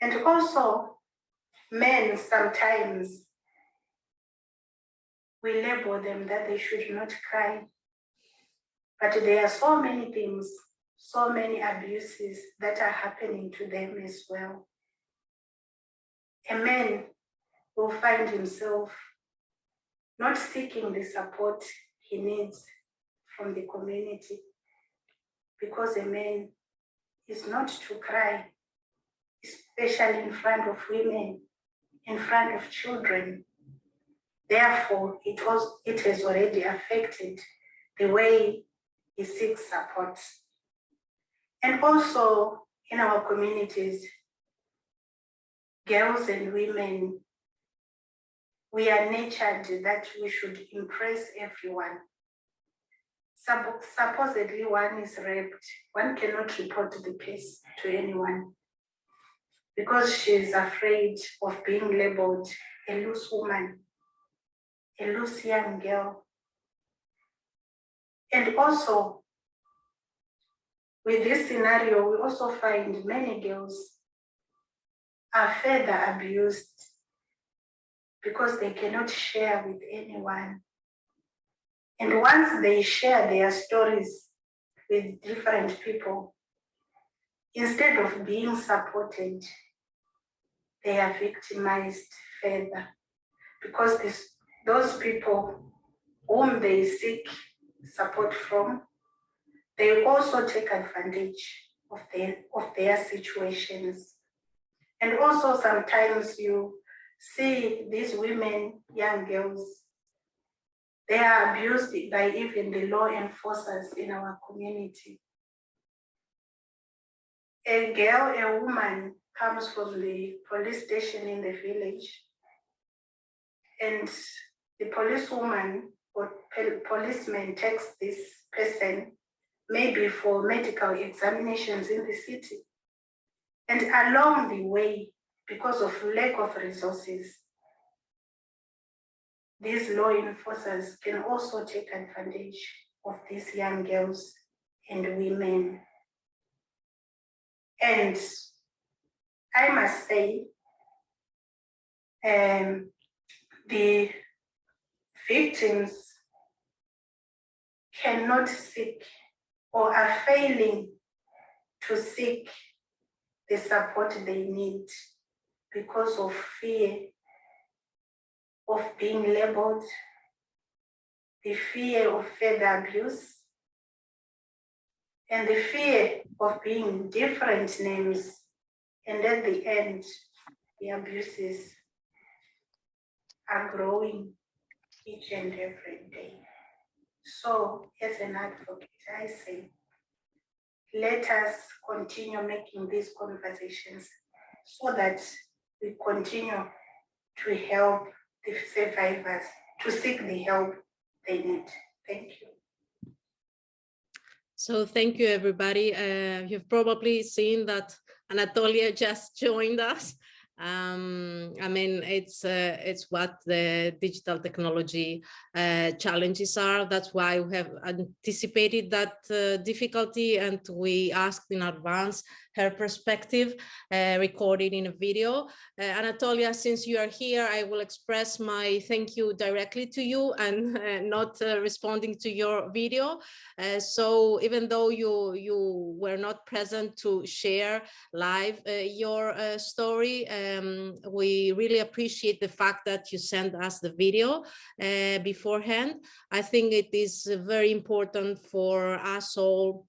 And also, men sometimes, we label them that they should not cry. But there are so many things, so many abuses that are happening to them as well. A man will find himself not seeking the support he needs from the community because a man is not to cry, especially in front of women, in front of children. Therefore, it has already affected the way he seeks support. And also in our communities, girls and women, we are nurtured that we should impress everyone. Supposedly one is raped, one cannot report the case to anyone because she is afraid of being labeled a loose woman, a loose young girl. And also, with this scenario, we also find many girls are further abused because they cannot share with anyone. And once they share their stories with different people, instead of being supported, they are victimized further because those people whom they seek support from, they also take advantage of their situations. And also sometimes you see these women, young girls, they are abused by even the law enforcers in our community. A girl, a woman comes from the police station in the village, and the policewoman or policeman takes this person maybe for medical examinations in the city. And along the way, because of lack of resources, these law enforcers can also take advantage of these young girls and women. And I must say, the victims cannot seek or are failing to seek the support they need because of fear of being labeled, the fear of further abuse, and the fear of being different names. And at the end, the abuses are growing each and every day. So as an advocate, I say, let us continue making these conversations so that we continue to help the survivors to seek the help they need. Thank you. So thank you, everybody. You've probably seen that Annatollia just joined us. I mean, it's what the digital technology challenges are. That's why we have anticipated that difficulty, and we asked in advance her perspective, recorded in a video. Annatollia, since you are here, I will express my thank you directly to you and not responding to your video. So even though you were not present to share live your story, we really appreciate the fact that you sent us the video beforehand. I think it is very important for us all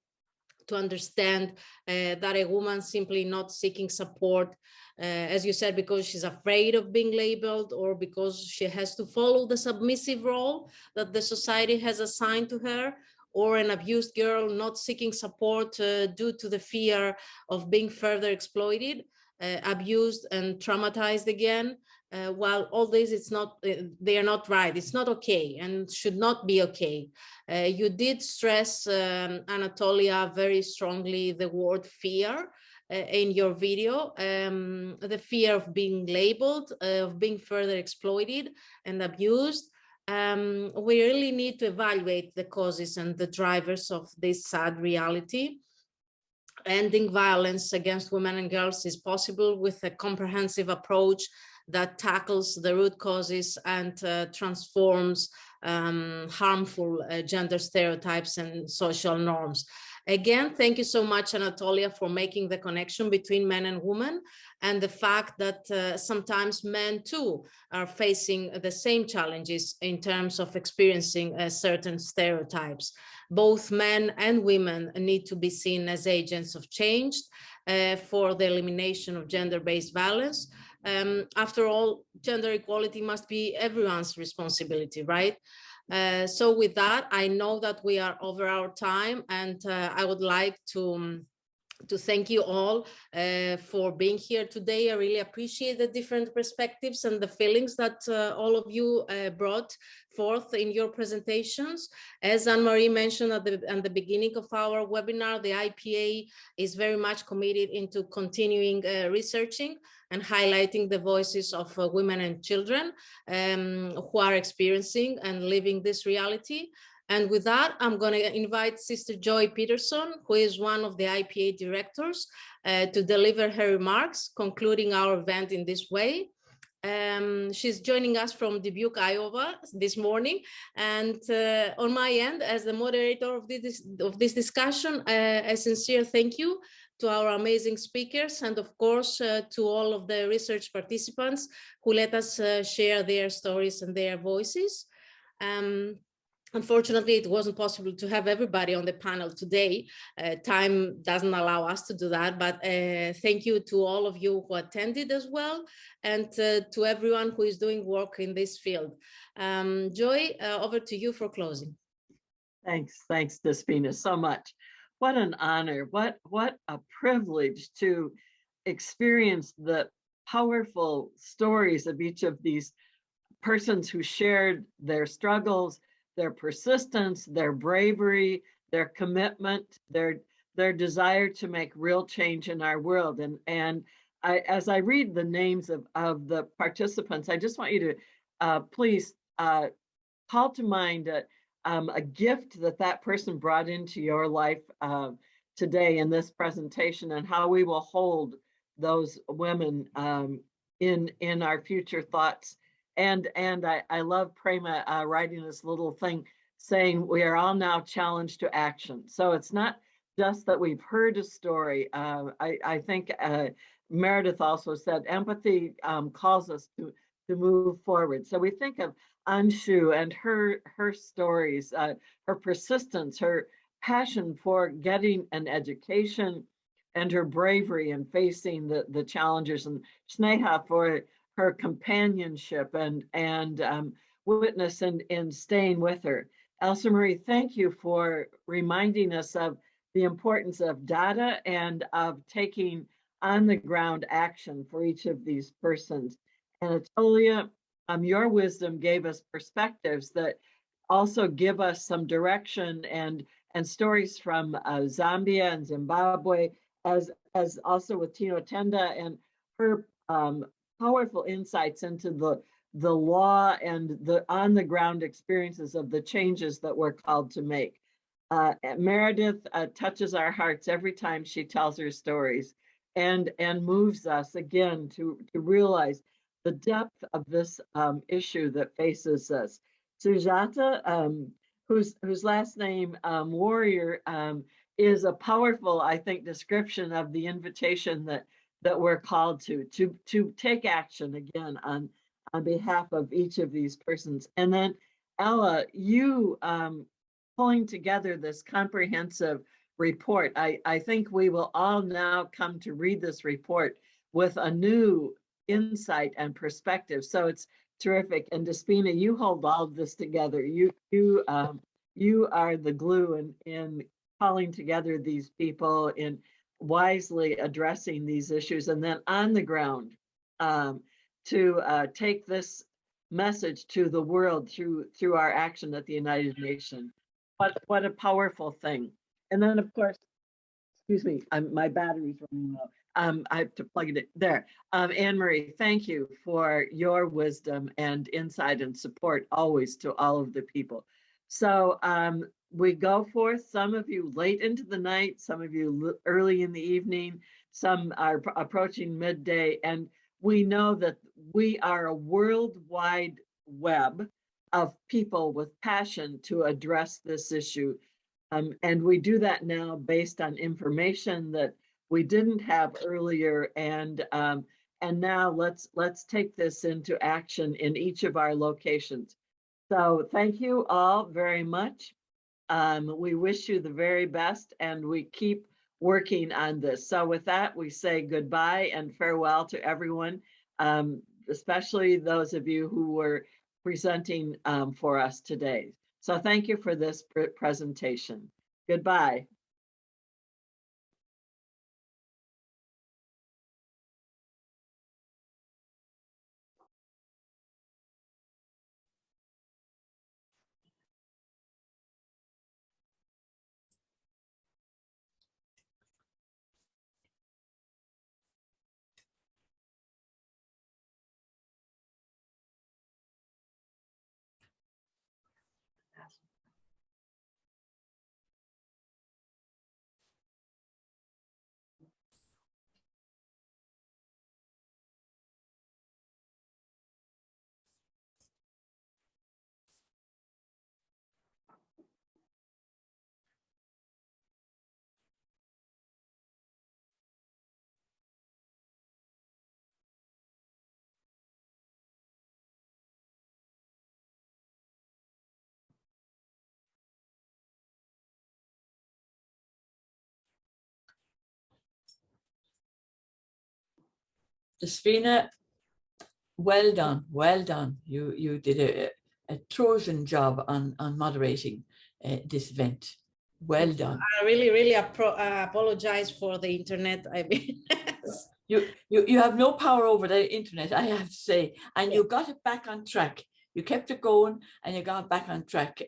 to understand that a woman simply not seeking support, as you said, because she's afraid of being labeled or because she has to follow the submissive role that the society has assigned to her, or an abused girl not seeking support due to the fear of being further exploited, abused and traumatized again. While all this, it's not, they are not right. It's not okay and should not be okay. You did stress, Annatollia, very strongly the word fear in your video, the fear of being labeled, of being further exploited and abused. We really need to evaluate the causes and the drivers of this sad reality. Ending violence against women and girls is possible with a comprehensive approach that tackles the root causes and transforms harmful gender stereotypes and social norms. Again, thank you so much, Annatollia, for making the connection between men and women, and the fact that sometimes men too are facing the same challenges in terms of experiencing certain stereotypes. Both men and women need to be seen as agents of change for the elimination of gender-based violence. After all, gender equality must be everyone's responsibility, right? So with that, I know that we are over our time, and I would like to thank you all for being here today. I really appreciate the different perspectives and the feelings that all of you brought forth in your presentations. As Anne-Marie mentioned at the beginning of our webinar, the IPA is very much committed into continuing researching and highlighting the voices of women and children who are experiencing and living this reality. And with that, I'm going to invite Sister Joy Peterson, who is one of the IPA directors, to deliver her remarks, concluding our event in this way. She's joining us from Dubuque, Iowa this morning. And on my end, as the moderator of this discussion, a sincere thank you to our amazing speakers, and of course, to all of the research participants who let us share their stories and their voices. Unfortunately, it wasn't possible to have everybody on the panel today. Time doesn't allow us to do that, but thank you to all of you who attended as well, and to everyone who is doing work in this field. Joy, over to you for closing. Thanks, Despina, so much. What an honor, what a privilege to experience the powerful stories of each of these persons who shared their struggles, their persistence, their bravery, their commitment, their desire to make real change in our world. And as I read the names of the participants, I just want you to please call to mind a gift that that person brought into your life today in this presentation, and how we will hold those women in our future thoughts. And I love Prema writing this little thing saying we are all now challenged to action. So it's not just that we've heard a story. I think Merredith also said empathy calls us to move forward. So we think of Anshu and her stories, her persistence, her passion for getting an education, and her bravery in facing the challenges, and Sneha for her companionship and witness in staying with her. Elsa Marie, thank you for reminding us of the importance of data and of taking on the ground action for each of these persons. Annatollia, your wisdom gave us perspectives that also give us some direction and stories from Zambia and Zimbabwe, as also with Tino Tenda and her powerful insights into the law and the on-the-ground experiences of the changes that we're called to make. Merredith touches our hearts every time she tells her stories, and moves us again to realize the depth of this issue that faces us. Muzata, whose last name Warrior is a powerful, I think, description of the invitation that we're called to take action again on behalf of each of these persons. And then Ella, you pulling together this comprehensive report. I think we will all now come to read this report with a new insight and perspective. So it's terrific. And Despina, you hold all of this together. You are the glue in calling together these people, in wisely addressing these issues, and then on the ground to take this message to the world through our action at the United Nations. What a powerful thing. And then, of course, excuse me, my battery's running low. I have to plug it in there. Anne-Marie, thank you for your wisdom and insight and support always to all of the people. So we go forth, some of you late into the night, some of you early in the evening, some are approaching midday, and we know that we are a worldwide web of people with passion to address this issue. And we do that now based on information that we didn't have earlier, and now let's take this into action in each of our locations. So thank you all very much. We wish you the very best, and we keep working on this. So with that, we say goodbye and farewell to everyone, especially those of you who were presenting for us today. So thank you for this presentation. Goodbye. Despina, well done, well done. You did a Trojan job on moderating this event. Well done. I really apologize for the internet. I mean, you have no power over the internet, I have to say, and you got it back on track. You kept it going and you got back on track.